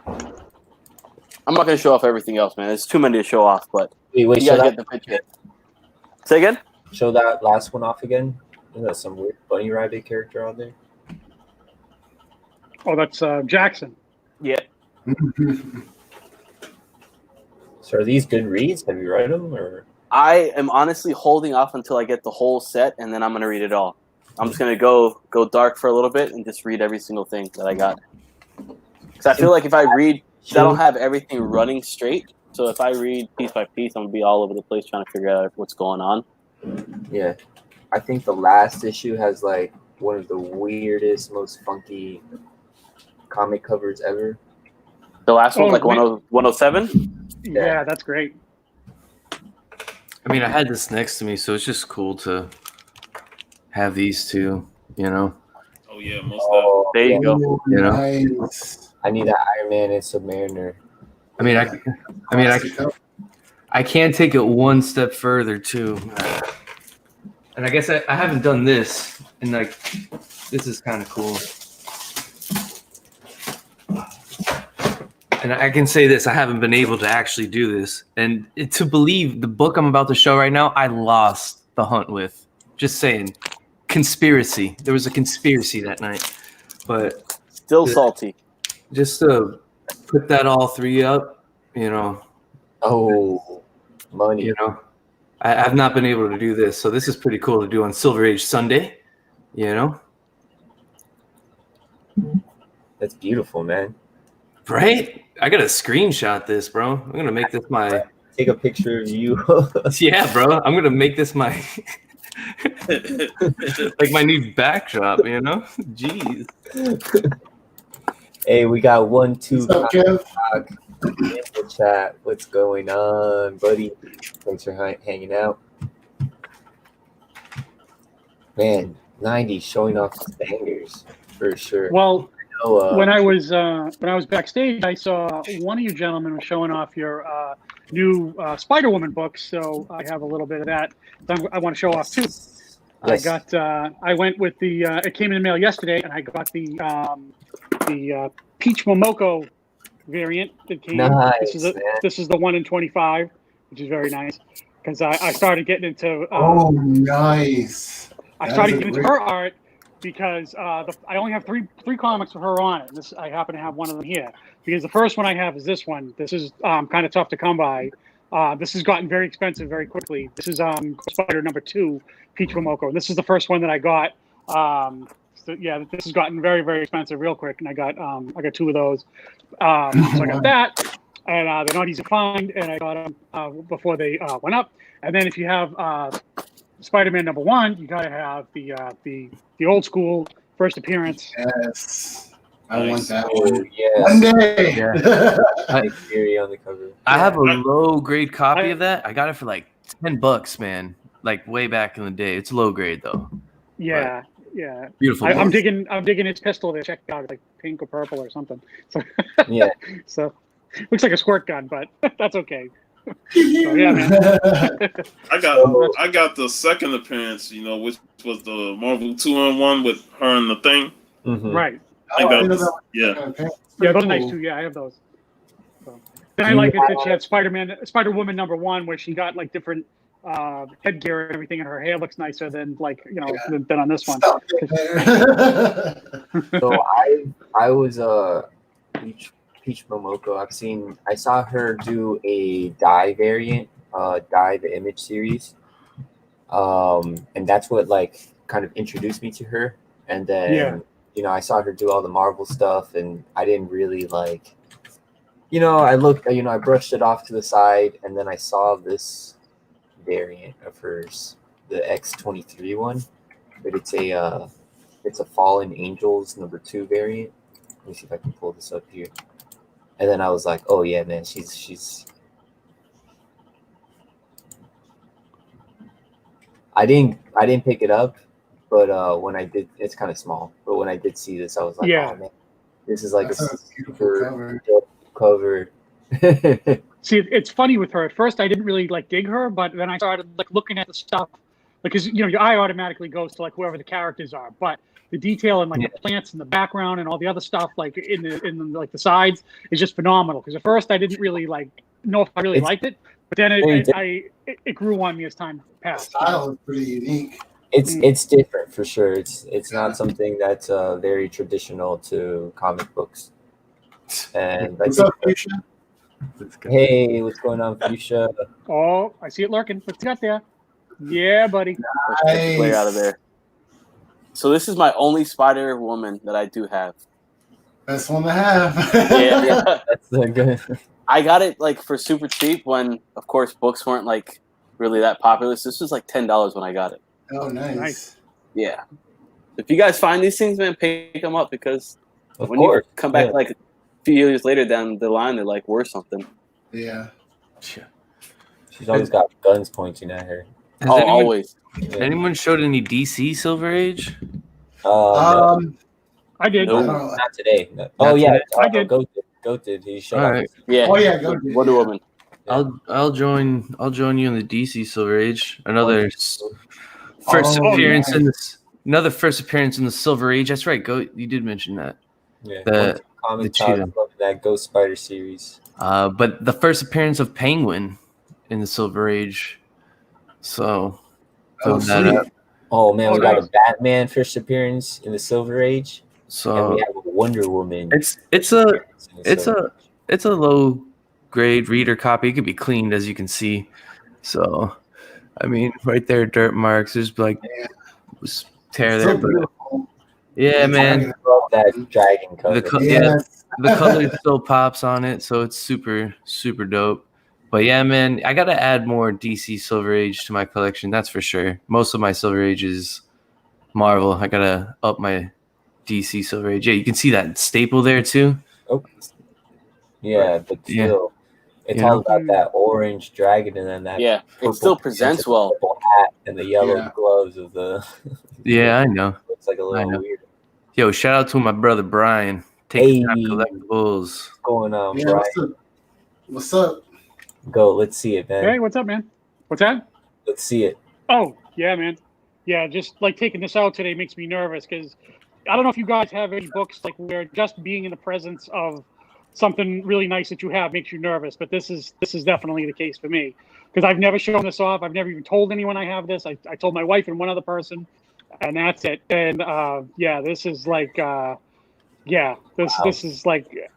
I'm not going to show off everything else, man. There's too many to show off, but Wait, you guys get the picture. Say again? Show that last one off again. Isn't that some weird bunny rabbit character on there? Oh, that's Jackson. Yeah. So are these good reads? Have you read them? Or I am honestly holding off until I get the whole set, and then I'm going to read it all. I'm just going to go dark for a little bit and just read every single thing that I got. Because I feel like if I read, I don't have everything running straight. So if I read piece by piece, I'm going to be all over the place trying to figure out what's going on. yeah, I think the last issue has like one of the weirdest, most funky comic covers ever. The last one's like wait. 107? Yeah, that's great. I mean, I had this next to me, so it's just cool to have these two, you know? Oh yeah, most of There you go. Ooh, You know? nice. I need that Iron Man and Submariner. I mean, I can take it one step further too, and I guess I haven't done this, and like this is kind of cool. And I can say this: I haven't been able to actually do this, and to believe the book I'm about to show right now, I lost the hunt with. Just saying, conspiracy. There was a conspiracy that night, but Still salty. just to put that all 3 up, you know. Oh, money. You know, I've not been able to do this, so this is pretty cool to do on Silver Age Sunday. You know, That's beautiful, man. right? I gotta screenshot this, bro. I'm gonna make this my Take a picture of you. yeah, bro. I'm gonna make this my like my new backdrop. You know, jeez. Hey, we got 1, 2 What's up, Kev? in the chat. What's going on, buddy? Thanks for hanging out. Man, 90 showing off his bangers for sure. Well, So, when I was backstage, I saw one of you gentlemen was showing off your new Spider-Woman book, so I have a little bit of that. I want to show off too. yes. I went with the. It came in the mail yesterday, and I got the Peach Momoko variant that came. Nice, This is the 1 in 25, which is very nice because I started getting into. Oh, nice. I started getting into her art because I only have three comics with her on it. I happen to have one of them here because the first one I have is this one. This is kind of tough to come by. This has gotten very expensive very quickly. This is Spider number 2, Peach Momoko. This is the first one that I got. So yeah, this has gotten very, very expensive real quick, and I got 2 of those. So I got that, and they're not easy to find, and I got them before they went up. And then if you have Spider-Man number 1, you gotta have the old school first appearance. Yes. I want that Oh, one. yeah. One day. Nick Fury on the cover. I have a low grade copy of that. I got it for like $10, man. Like way back in the day. It's low grade though. Yeah. Beautiful. I'm digging his pistol there. Check it out, it's like pink or purple or something. So Yeah. so looks like a squirt gun, but that's okay. yeah, man. I got the second appearance, which was the Marvel 2-in-1 with her and the Thing. Mm-hmm. Right. I think that was, yeah. Yeah, those are nice too. Yeah, I have those. So. Then I like it that she had Spider-Woman #1, where she got like different headgear and everything, and her hair looks nicer than than on this one. So I was Peach Momoko. I saw her do a Dye variant, Dye the Image series, and that's what like kind of introduced me to her. And then I saw her do all the Marvel stuff, and I didn't really like. I brushed it off to the side, and then I saw this variant of hers, the X-23 one, but it's a Fallen Angels #2 variant. Let me see if I can pull this up here. And then I was like, oh yeah, man, she's. I didn't pick it up, but when I did, it's kind of small. But when I did see this, I was like, oh man, this is like a super dope cover. See, it's funny with her. At first, I didn't really like dig her, but then I started like looking at the stuff because your eye automatically goes to like whoever the characters are, but the detail and like the plants in the background and all the other stuff like in like the sides is just phenomenal. Because at first, I didn't really know if I really liked it, but then it grew on me as time passed. The style is pretty unique. It's different for sure. It's not something that's very traditional to comic books. And what's up, Fuchsia? Hey, what's going on, Fuchsia? Oh, I see it lurking. What's got there? Yeah, buddy. Nice. Play out of there. So this is my only Spider-Woman that I do have. Best one to have. Yeah. That's good. I got it like for super cheap when, of course, books weren't like really that popular. So this was like $10 when I got it. Oh, nice. Yeah. If you guys find these things, man, pick them up because when you come back like a few years later down the line, they're like worth something. Yeah. She's always got guns pointing at her. Always. Anyone showed any DC Silver Age? No. I did. No. Not today. No. Not yeah, I did. Goat did. He showed All up. right. Yeah. Oh yeah, go do Wonder Woman. I'll join you in the DC Silver Age. Another first appearance in this. Another first appearance in the Silver Age. That's right. You did mention that. Yeah. The cheetah. That Ghost Spider series. But the first appearance of Penguin in the Silver Age. So. Oh man, we got a Batman first appearance in the Silver Age. So and we have a Wonder Woman. It's a low grade reader copy. It could be cleaned, as you can see. So, I mean, right there, dirt marks. There's like tear there. But, yeah, man. I love that dragon cover. The color still pops on it, so it's super super dope. But yeah, man, I gotta add more DC Silver Age to my collection. That's for sure. Most of my Silver Age is Marvel. I gotta up my DC Silver Age. Yeah, you can see that staple there too. Oh, yeah, but still, it's all about that orange dragon and then that. Yeah, it still presents well. Hat and the yellow gloves of the. Yeah, I know. Looks like a little weird. Yo, shout out to my brother Brian. Taking out collectibles. What's going on, Yeah, Brian? what's up? Go, let's see it, man. Hey, what's up, man? What's that? Let's see it. Oh, yeah, man. Yeah, just like taking this out today makes me nervous because I don't know if you guys have any books like where just being in the presence of something really nice that you have makes you nervous, but this is definitely the case for me because I've never shown this off. I've never even told anyone I have this. I told my wife and one other person, and that's it. And this is like, this is like.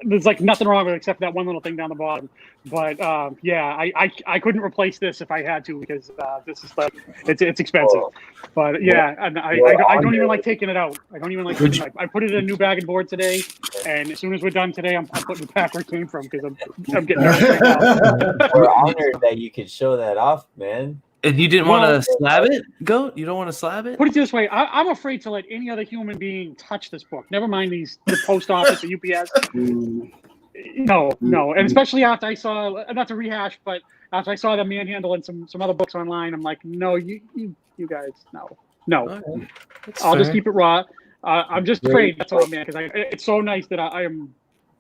There's like nothing wrong with it except that one little thing down the bottom. But I couldn't replace this if I had to because this is like it's expensive. But yeah, and I don't even like taking it out. I don't even like taking it. I put it in a new bag and board today, and as soon as we're done today, I'm putting it back where it came from because I'm getting nervous right now. We're honored that you could show that off, man. And you didn't want to slab it, Goat? You don't want to slab it? Put it this way: I'm afraid to let any other human being touch this book. Never mind the post office or UPS. No, and especially after I saw, not to rehash, but after I saw the Manhandle and some other books online, I'm like, no, you guys, no. Okay. I'll just keep it raw. I'm just afraid. That's all, man. Because it's so nice that I am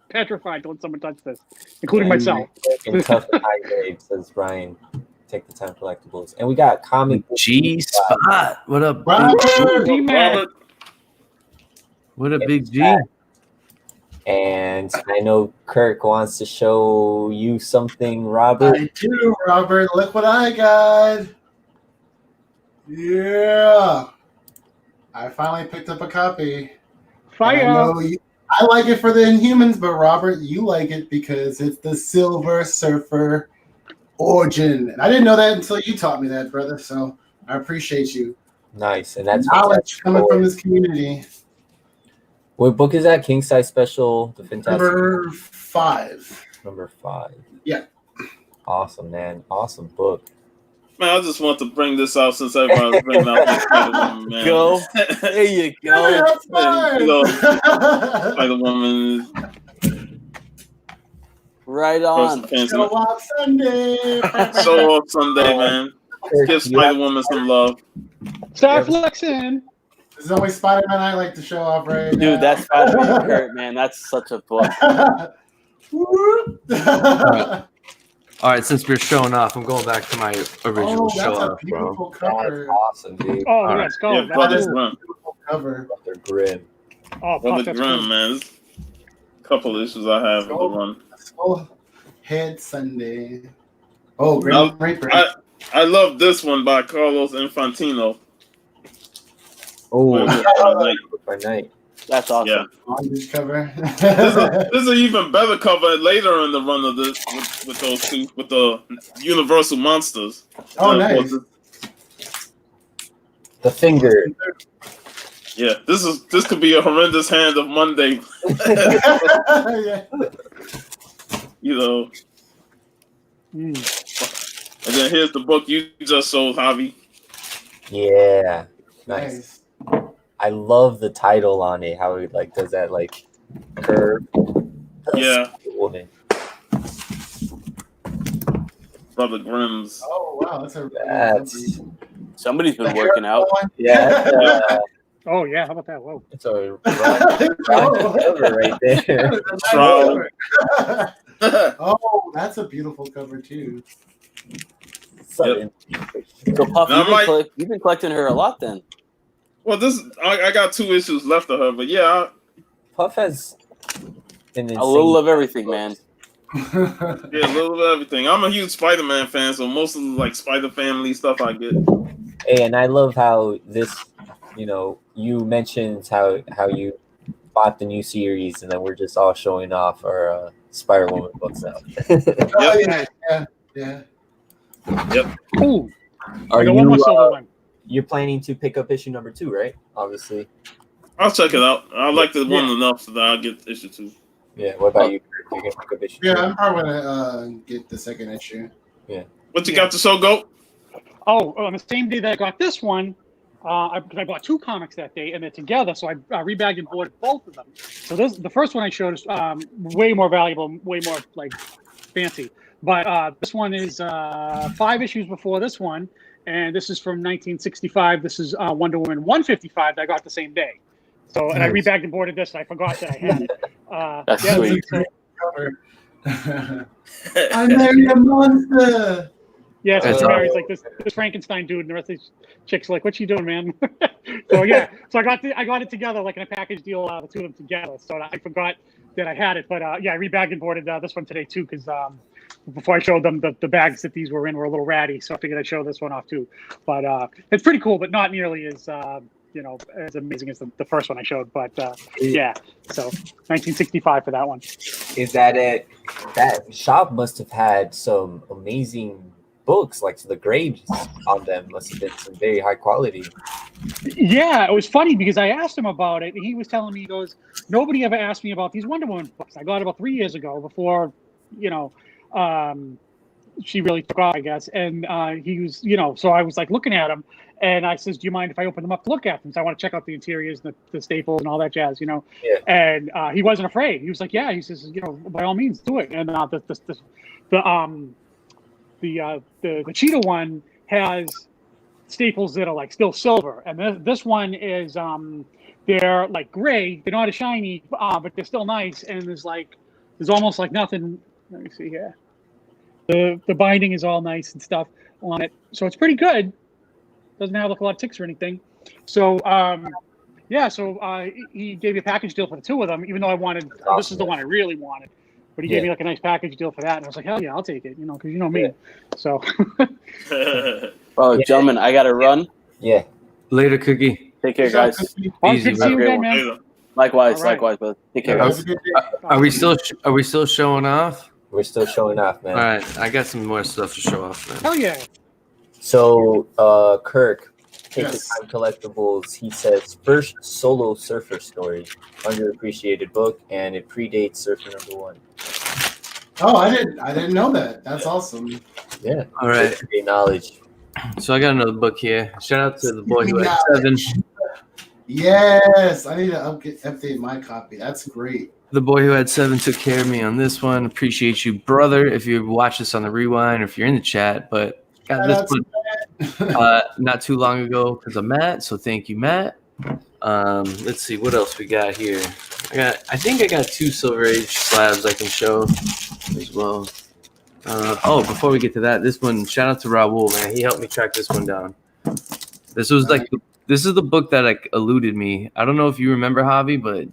petrified to let someone touch this, including myself. And tough and high grade, says Brian. Take the time collectibles. And we got comic G Spot. What up, Robert! D-Man. what up, Big G? And I know Kirk wants to show you something, Robert. I do, Robert. Look what I got. Yeah. I finally picked up a copy. Fire. And I know I like it for the Inhumans, but Robert, you like it because it's the Silver Surfer origin. And I didn't know that until you taught me that, brother. So I appreciate you. Nice. And that's knowledge coming from this community. What book is that? King Size Special, the Fantastic Number 5. Number 5. Yeah. Awesome, man. Awesome book. Man, I just want to bring this out since everybody's bringing out this Spider-Woman, man. Go. There you go. You know, Spider-Woman Right on. Show off Sunday. Show off Sunday, man. Give Spider-Woman some love. Stop flexing. This is always Spider-Man I like to show off right now. Dude, that's Spider-Man Kurt, man. That's such a book. All right, since we're showing off, I'm going back to my original show that's a off, bro. beautiful cover. That's awesome, dude. Oh, All let's go. Yeah, That's Brother cool. Grimm. Cover. Brother Grimm. Oh, Brother fuck, that's Grimm, cool. man. There's a couple issues I have with the run. Soul Head Sunday. Oh, Grim Reaper. I love this one by Carlos Infantino. Oh, Like, by night. That's awesome. yeah. Bondage cover. This is an even better cover later in the run of this with those two, with the Universal Monsters. Oh, And, nice. The finger. Yeah, this could be a horrendous hand of Monday. Yeah. You know. And then here's the book you just sold, Javi. Yeah. Nice. I love the title on it. How it like does that like curve. Yeah. Woman. Brother Grimm's. Oh, wow. That's a That's Somebody's been working out. yeah. Oh, yeah. How about that? Whoa. It's a cover right there. Shroud. Oh, that's a beautiful cover too. Yep. So, Puff, Now, you've been collecting her a lot then. Well, I got 2 issues left of her, but yeah, Puff has an A little of everything, man. yeah, a little bit of everything. I'm a huge Spider-Man fan, so most of the like Spider Family stuff I get. Hey, and I love how this, you mentioned how you bought the new series, and then we're just all showing off our Spider-Woman books now. Oh, yeah. Yep. Ooh. Are I got one more silver one. You're planning to pick up issue number 2, right? Obviously. I'll check it out. I like the one enough so that I'll get issue 2. Yeah. What about you? You're gonna pick up issue 2? Yeah, I'm probably gonna get the second issue. Yeah. What you got to show, Goat? Oh, on the same day that I got this one, I bought 2 comics that day, and they're together, so I rebagged and bought both of them. So the first one I showed is way more valuable, way more like fancy. But this one is 5 issues before this one, and this is from 1965. This is Wonder Woman 155 that I got the same day. So, and I rebagged and boarded this, and I forgot that I had it. That's yeah, sweet. so- I married a monster. Yeah, so That's Mary's like this Frankenstein dude, and the rest of these chicks are like, "What you doing, man?" So yeah, so I got it together like in a package deal, the 2 of them together. So I forgot that I had it, but yeah, I rebagged and boarded this one today too, because before I showed them the bags that these were in were a little ratty, so I figured I'd show this one off too. But it's pretty cool, but not nearly as as amazing as the first one I showed. But yeah, so 1965 for that one. Is that it? That shop must have had some amazing books, like the grades on them must have been some very high quality. Yeah, it was funny because I asked him about it, and he was telling me, he goes, nobody ever asked me about these Wonder Woman books. I got it about 3 years ago before, she really took off, I guess. And he was, so I was like looking at him, and I says, do you mind if I open them up to look at them? So I want to check out the interiors, the staples, and all that jazz, Yeah. And he wasn't afraid. He was like, yeah. He says, by all means, do it. And the cheetah one has staples that are like still silver, and this one is they're like gray. They're not as shiny, but they're still nice. And there's like There's almost like nothing. Let me see here. The binding is all nice and stuff on it, so it's pretty good. Doesn't have like a lot of ticks or anything. So yeah, so he gave me a package deal for the two of them, even though I wanted this is the one I really wanted. But he gave me like a nice package deal for that, and I was like, hell yeah, I'll take it, because you know me. So. Well, gentlemen, I gotta run. Yeah. Later, Cookie. Take care, guys. Easy, Good to see you again, man. Likewise, All right. likewise, brother. Take care, guys. Are we still showing off? We're still showing off, man. All right, I got some more stuff to show off, man. Hell yeah. So, Kirk, Take the Yes. Time Collectibles, he says, first solo surfer story, underappreciated book, and it predates Surfer #1. Oh, I didn't know that. That's awesome. Yeah. All right. Great knowledge. So I got another book here. Shout out to the boy who had 7. Yes, I need to update my copy. That's great. The boy who had 7 took care of me on this one. Appreciate you, brother. If you watch this on the rewind or if you're in the chat, but got this one not too long ago because of Matt. So thank you, Matt. Let's see what else we got here. I think I got 2 Silver Age slabs I can show as well. Before we get to that, this one, shout out to Raul, man. He helped me track this one down. This was this is the book that like eluded me. I don't know if you remember, Javi, but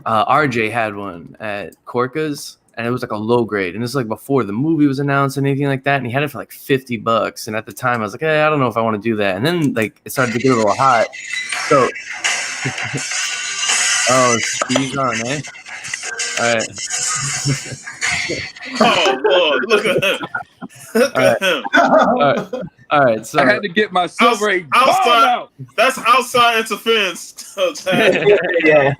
RJ had one at Corca's, and it was like a low grade. And this is like before the movie was announced and anything like that. And he had it for like $50. And at the time, I was like, hey, I don't know if I want to do that. And then like it started to get a little hot. So, Steve's on, eh? All right. Oh Lord, look at him! Look at him! All right. So I had to get my Silver Age outside. out. That's outside interference. Yeah.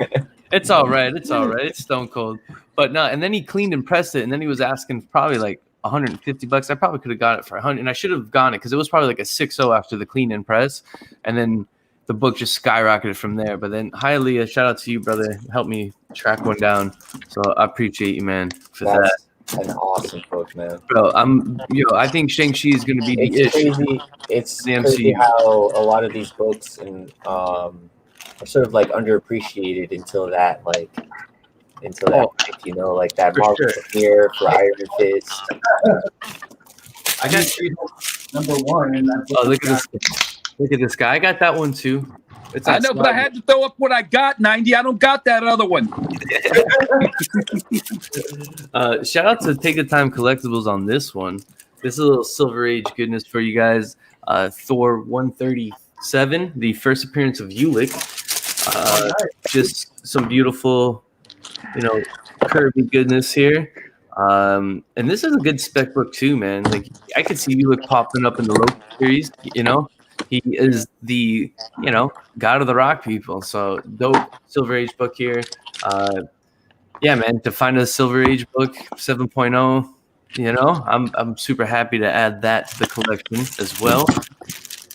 It's all right. It's all right. It's stone cold. But no, and then he cleaned and pressed it, and then he was asking probably like $150. I probably could have got it for $100, and I should have gone it because it was probably like a 6.0 after the clean and press, and then the book just skyrocketed from there. But then, hi, Leah, shout out to you, brother. Help me track one down. So I appreciate you, man, for that. That's an awesome book, man. Bro, I think Shang-Chi is going to be the It's ish. crazy. It's The crazy MCU. how a lot of these books are sort of like underappreciated until that point, like that For Marvel sure. premiere for Iron Fist. I got #1 in that book. Oh, look at this. Look at this guy. I got that one too. It's I know, but I had to throw up what I got, 90. I don't got that other one. Shout out to Take the Time Collectibles on this one. This is a little Silver Age goodness for you guys. Thor 137, the first appearance of Ulick. Just some beautiful, curvy goodness here. And this is a good spec book too, man. Like I could see Ulick popping up in the Loki series. He is the, God of the Rock people. So dope Silver Age book here. Yeah, man, to find a Silver Age book 7.0, I'm super happy to add that to the collection as well.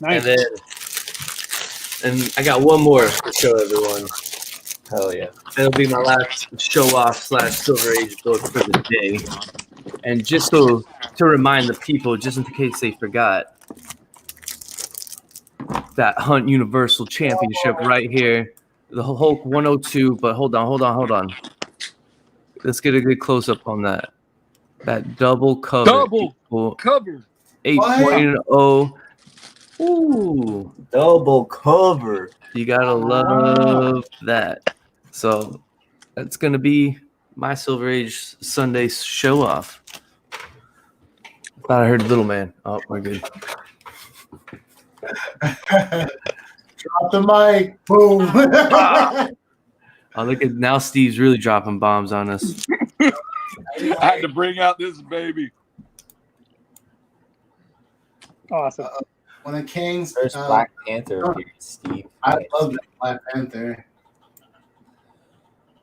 Nice. And I got one more to show everyone. Hell yeah. That'll be my last show off / Silver Age book for the day. And just to remind the people, just in case they forgot, that Hunt Universal Championship right here. The Hulk 102, but hold on. Let's get a good close up on that. That double cover. Cover. 8.0. Ooh. Double cover. You gotta love that. So that's gonna be my Silver Age Sunday show off. Thought I heard Little Man. Oh, we're good. Drop the mic. Boom. Oh, look at now. Steve's really dropping bombs on us. I had to bring out this baby. Awesome. One of King's First Black Panther appearance, Steve. I love that Black Panther.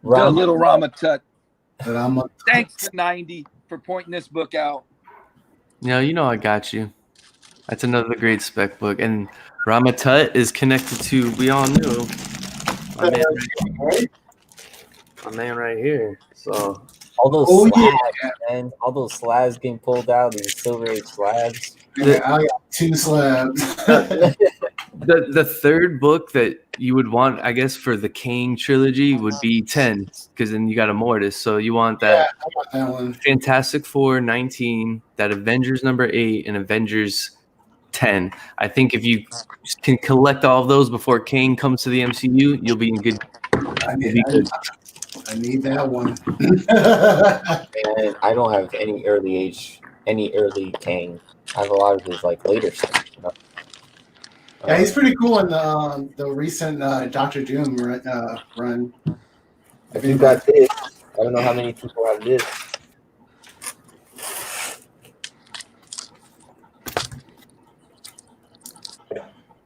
The little Rama Tut. But I'm a Thanks, 90, for pointing this book out. I got you. That's another great spec book. And Ramatut is connected to, we all knew, my man right here. So all those Oh, slabs, yeah. man. All those slabs getting pulled out, these Silver Age slabs. I got 2 slabs. The third book that you would want, I guess, for the Kang trilogy would be 10, because then you got Immortus. So you want that I want that one. Fantastic Four 19, that Avengers number 8, and Avengers 10. I think if you can collect all of those before Kang comes to the MCU, you'll be in good. I You'll be good. need that one. And I don't have any early Kang. I have a lot of his like later stuff. Yeah, he's pretty cool in the recent Doctor Doom run. If you got this, I don't know how many people have this.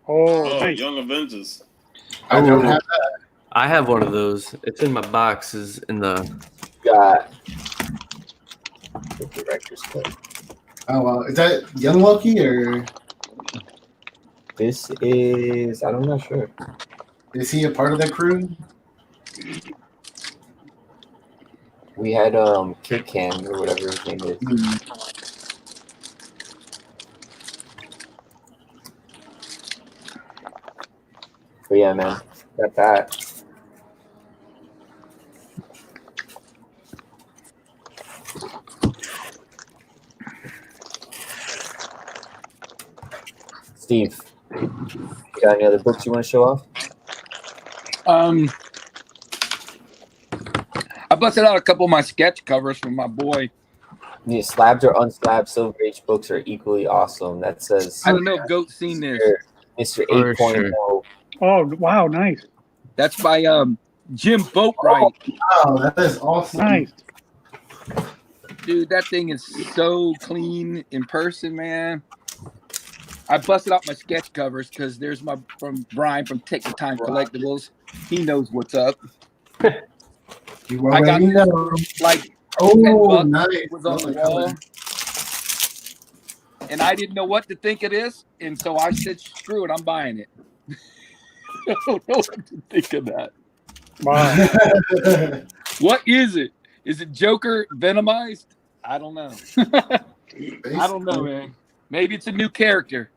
Oh, nice. Young Avengers. I don't have that. I have one of those. It's in my boxes in the. Got the director's cut. Oh well, is that Young Loki or This is I'm not sure. is he a part of that crew? We had Kid Cam or whatever his name is. But yeah, man, got that. Steve, you got any other books you want to show off? I busted out a couple of my sketch covers from my boy. The slabbed or unslabbed Silver Age books are equally awesome. That says I don't know if Goat's seen this. Mr. For 8.0. sure. Oh, wow, nice. That's by Jim Boatwright. Oh, that is awesome. Nice. Dude, that thing is so clean in person, man. I busted out my sketch covers because there's my from Brian from Take the Time Collectibles. He knows what's up. You I got already know. like Oh, 10 bucks nice. was on the wall. And I didn't know what to think of this. And so I said, screw it, I'm buying it. I don't know what to think of that. Wow. What is it? Is it Joker venomized? I don't know. I don't know, man. Maybe it's a new character.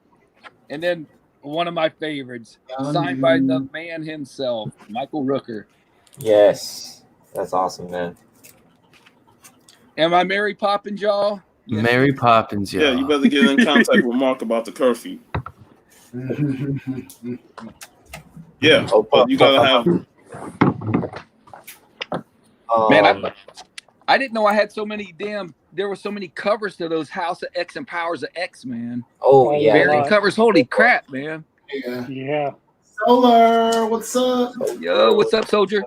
And then one of my favorites, signed by the man himself, Michael Rooker. Yes, that's awesome, man. Am I Mary Poppins, y'all? Yes. Mary Poppins, Yeah, you better get in contact with Mark about the curfew. Yeah, but you gotta have. Man, I didn't know I had so many there were so many covers to those House of X and Powers of X, man. Oh yeah, Variant covers. Holy crap, man. Yeah. Solar, what's up? Yo, what's up, soldier?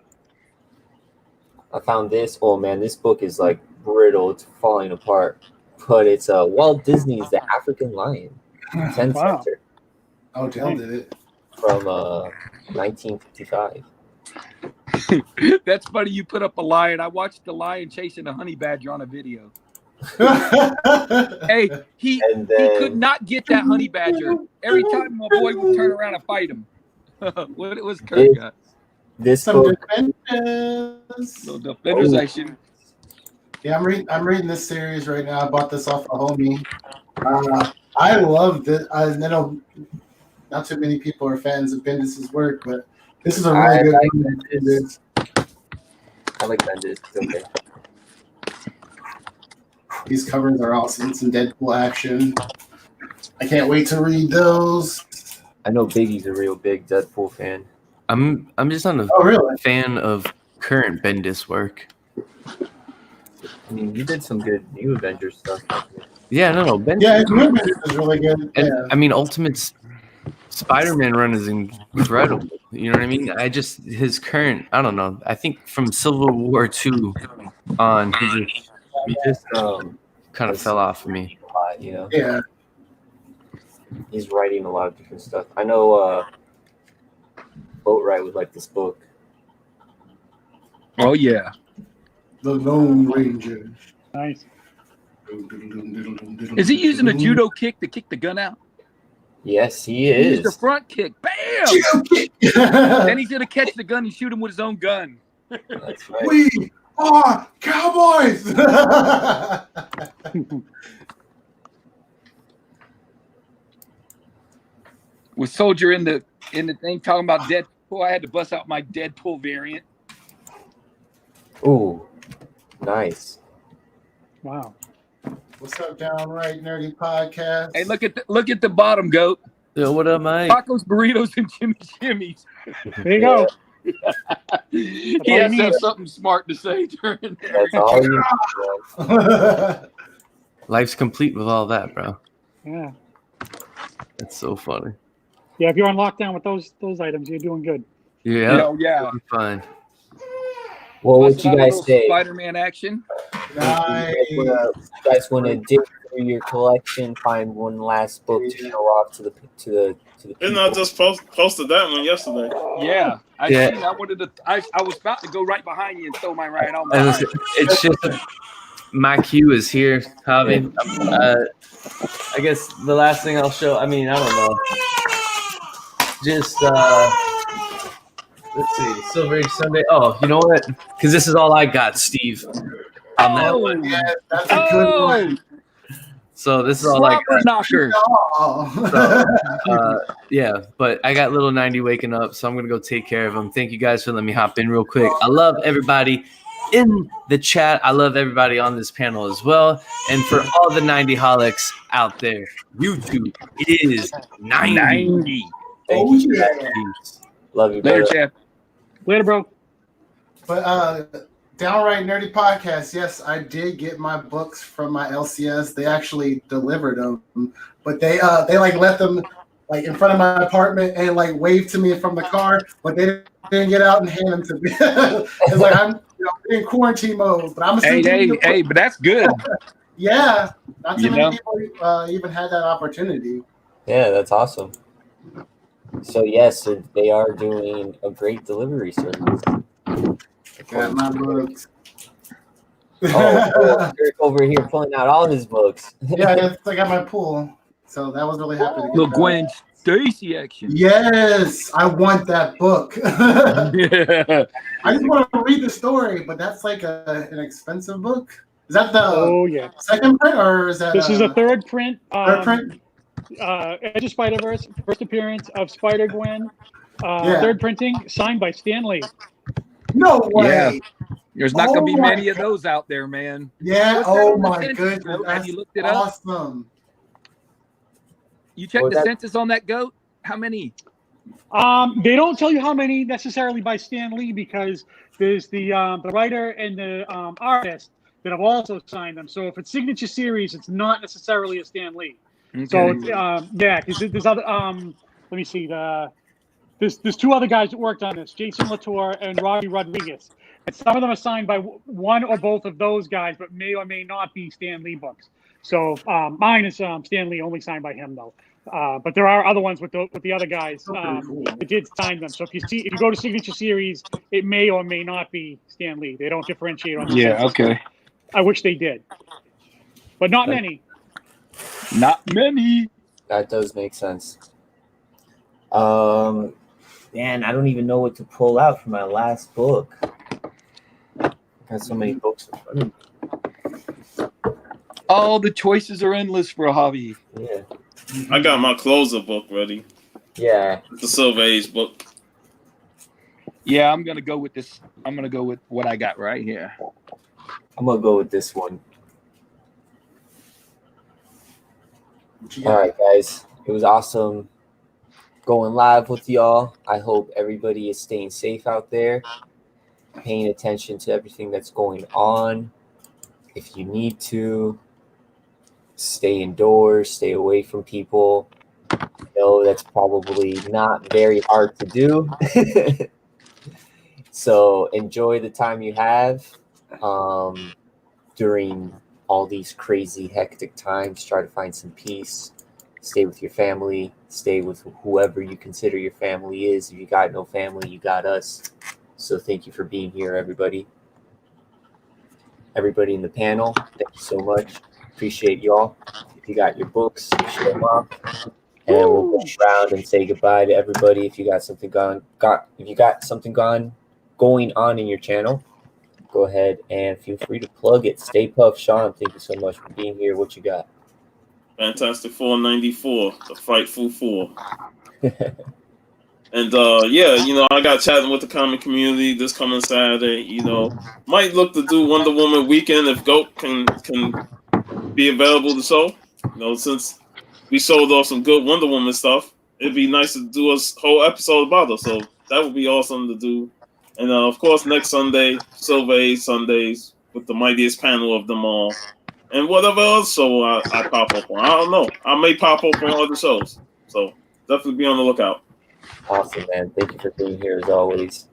I found this. Oh man, this book is like brittle. It's falling apart. But it's Walt Disney's The African Lion, 10th Wow. Center Oh, Dale did it. from 1955. That's funny. You put up a lion. I watched the lion chasing a honey badger on a video. Hey, he And then could not get that honey badger. Every time my boy would turn around and fight him. What it was Kurt got. this Some book, defenders. No defenders action. Yeah, I'm reading this series right now. I bought this off a homie. I love this. I know not too many people are fans of Bendis' work, but this is a really good one. Bendis. I like Bendis. It's okay. These covers are awesome. Some Deadpool action. I can't wait to read those. I know Biggie's a real big Deadpool fan. I'm just not a Oh, really? fan of current Bendis work. I mean, you did some good New Avengers stuff. Yeah, no, Bendis. Yeah, his movement is really good. And, Yeah. I mean, Ultimate's Spider-Man run is incredible. You know what I mean? His current, I don't know. I think from Civil War 2 on, he just kind of fell off of me. A lot, you know. Yeah. He's writing a lot of different stuff. I know Boatwright would like this book. Oh yeah. The Lone Ranger. Nice. Is he using a judo kick to kick the gun out? Yes, he He used the is. front kick. Bam! Judo kick. Then he's gonna catch the gun and shoot him with his own gun. That's right. We are Cowboys. with Soldier in the thing talking about Deadpool. I had to bust out my Deadpool variant. Ooh, nice. Wow. What's up, Downright Nerdy Podcast? Hey, look at the bottom, goat. Yo, what up, mate? Tacos, burritos, and Jimmy Jimmy's. There you go. He has to have something smart to say during That's all you need. Life's complete with all that, bro. Yeah. It's so funny. Yeah, if you're on lockdown with those items, you're doing good. Yeah. Yeah. Fine. Well, what you guys say? Spider-Man action. Nice. You guys want to dig through your collection, find one last book to show off to the Didn't I just posted that one yesterday? Yeah. I Yeah. wanted to. I was about to go right behind you and throw mine right on. And it's just my cue is here, Javi. I guess the last thing I'll show. I mean, I don't know. Just let's see, Silver Age Sunday. Oh, you know what? Because this is all I got, Steve. On that one. Yeah, that's a good one. So this is all I got. Knocker. Oh. Yeah, but I got little 90 waking up, so I'm gonna go take care of him. Thank you guys for letting me hop in real quick. I love everybody in the chat. I love everybody on this panel as well. And for all the 90 holics out there, YouTube, it is 90. Thank Oh, you. yeah. Love you, Later, brother. Chad. Later, bro. But Downright Nerdy Podcast, yes, I did get my books from my LCS. They actually delivered them, but they like left them like in front of my apartment and like waved to me from the car, but they didn't get out and hand them to me. It's like I'm in quarantine mode, but I'm Hey, but that's good. Yeah, not too You many know? people even had that opportunity. Yeah, that's awesome. So yes, they are doing a great delivery service. Got my books. Eric over here pulling out all his books. Yeah, I got my pool, so that was really happy to get Little that. Gwen Stacy action. Yes, I want that book. Yeah. I just want to read the story, but that's like an expensive book. Is that the Oh yeah. second print or is that? This is a third print. third print. Edge of Spider-Verse, first appearance of Spider-Gwen. Yeah. Third printing, signed by Stan Lee. No way. Yeah. There's not going to be my many of those out there, man. Yeah. What's that Oh on the my census, goodness. bro? Have That's you looked it up? awesome. You checked Well, the census on that goat? How many? They don't tell you how many necessarily by Stan Lee because there's the writer and the artist that have also signed them. So if it's signature series, it's not necessarily a Stan Lee. Okay. So it's, yeah, because there's other. Let me see. There's two other guys that worked on this: Jason Latour and Robbie Rodriguez. And some of them are signed by one or both of those guys, but may or may not be Stan Lee books. So mine is Stan Lee, only signed by him though. But there are other ones with the other guys that did sign them. So if you go to signature series, it may or may not be Stan Lee. They don't differentiate on. Yeah. Okay. I wish they did, but not many. Not many. That does make sense. Man, I don't even know what to pull out for my last book. I got so many books in front of me. All the choices are endless for a hobby. Yeah. I got my closer book ready. Yeah. The Silver Age book. Yeah, I'm gonna go with this. I'm gonna go with what I got right here. I'm gonna go with this one. All right, guys. It was awesome going live with y'all. I hope everybody is staying safe out there, paying attention to everything that's going on. If you need to, stay indoors, stay away from people. I know that's probably not very hard to do. So enjoy the time you have during all these crazy, hectic times. Try to find some peace. Stay with your family. Stay with whoever you consider your family is. If you got no family, you got us. So thank you for being here, everybody. Everybody in the panel, thank you so much. Appreciate y'all. If you got your books, show them off. And we'll go around and say goodbye to everybody. If you got something going on in your channel, go ahead and feel free to plug it. Stay puff, Sean. Thank you so much for being here. What you got? Fantastic 494, the Frightful 4. And yeah, I got chatting with the comic community this coming Saturday. Might look to do Wonder Woman weekend if Goat can be available to show. Since we sold off some good Wonder Woman stuff, it'd be nice to do a whole episode about her. So that would be awesome to do. And of course, next Sunday, Silver Age Sundays with the mightiest panel of them all. And whatever else show I pop up on. I don't know. I may pop up on other shows. So definitely be on the lookout. Awesome, man. Thank you for being here as always.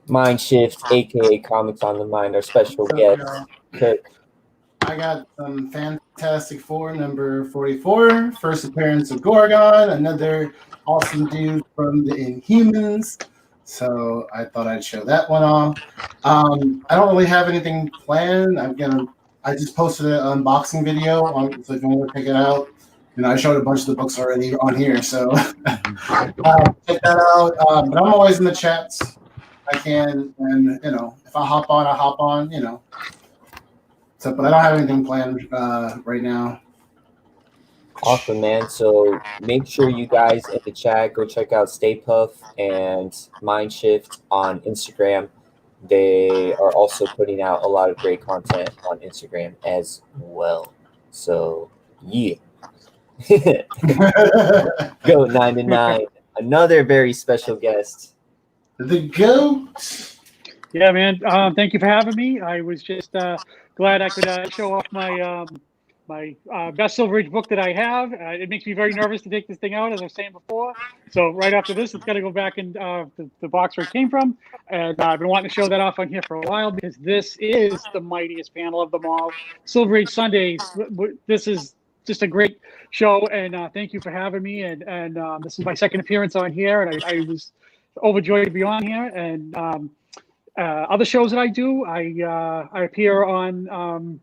Mind Shift, aka Comics on the Mind, our special guest, Kirk. I got some Fantastic Four number 44, first appearance of Gorgon, another awesome dude from the Inhumans. So I thought I'd show that one off. I don't really have anything planned. I just posted an unboxing video so if you want to check it out. I showed a bunch of the books already on here, so check that out. But I'm always in the chats. I can, and if I hop on, I hop on. So, but I don't have anything planned right now. Awesome, man. So make sure you guys in the chat go check out Stay Puff and Mind Shift on Instagram. They are also putting out a lot of great content on Instagram as well. So yeah. Go 99, another very special guest. The GOAT. Yeah, man. Thank you for having me. I was just glad I could show off my my best Silver Age book that I have. It makes me very nervous to take this thing out, as I was saying before. So right after this, it's got to go back in the box where it came from. And I've been wanting to show that off on here for a while because this is the mightiest panel of them all. Silver Age Sundays. This is just a great show, and thank you for having me. And this is my second appearance on here, and I was overjoyed to be on here. And other shows that I do, I appear on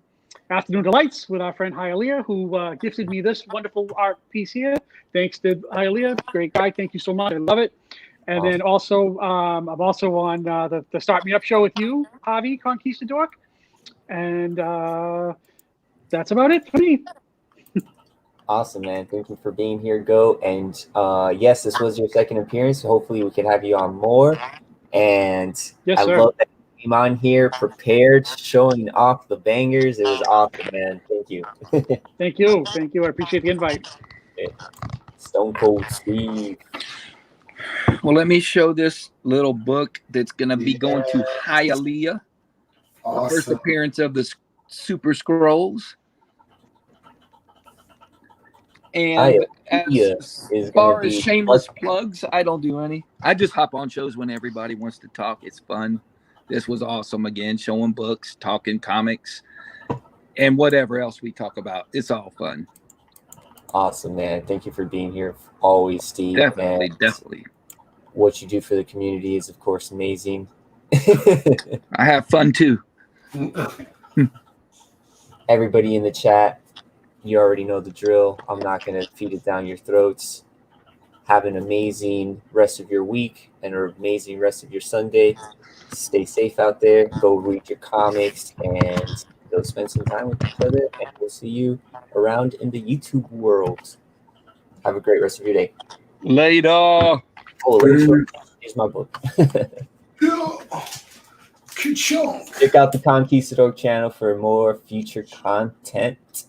Afternoon Delights with our friend Hialeah, who gifted me this wonderful art piece here. Thanks to Hialeah, great guy. Thank you so much. I love it. And awesome. Then also, I'm also on the Start Me Up show with you, Javi Conquistador. And that's about it for me. Awesome, man. Thank you for being here, Go. And yes, this was your second appearance. So hopefully we can have you on more. And yes, I sir. love that you came on here prepared, showing off the bangers. It was awesome, man. Thank you. Thank you. Thank you. I appreciate the invite. Stone Cold Steve. Well, let me show this little book that's going to be going to Hialeah. Awesome. The first appearance of the Super Scrolls. And as far as shameless plugs, I don't do any. I just hop on shows when everybody wants to talk. It's fun. This was awesome again, showing books, talking comics, and whatever else we talk about. It's all fun. Awesome, man. Thank you for being here always, Steve. Definitely. What you do for the community is, of course, amazing. I have fun, too. Everybody in the chat, you already know the drill. I'm not going to feed it down your throats. Have an amazing rest of your week and an amazing rest of your Sunday. Stay safe out there. Go read your comics and go spend some time with each other. And we'll see you around in the YouTube world. Have a great rest of your day. Later. Oh, here's my book. Check out the Conquistador channel for more future content.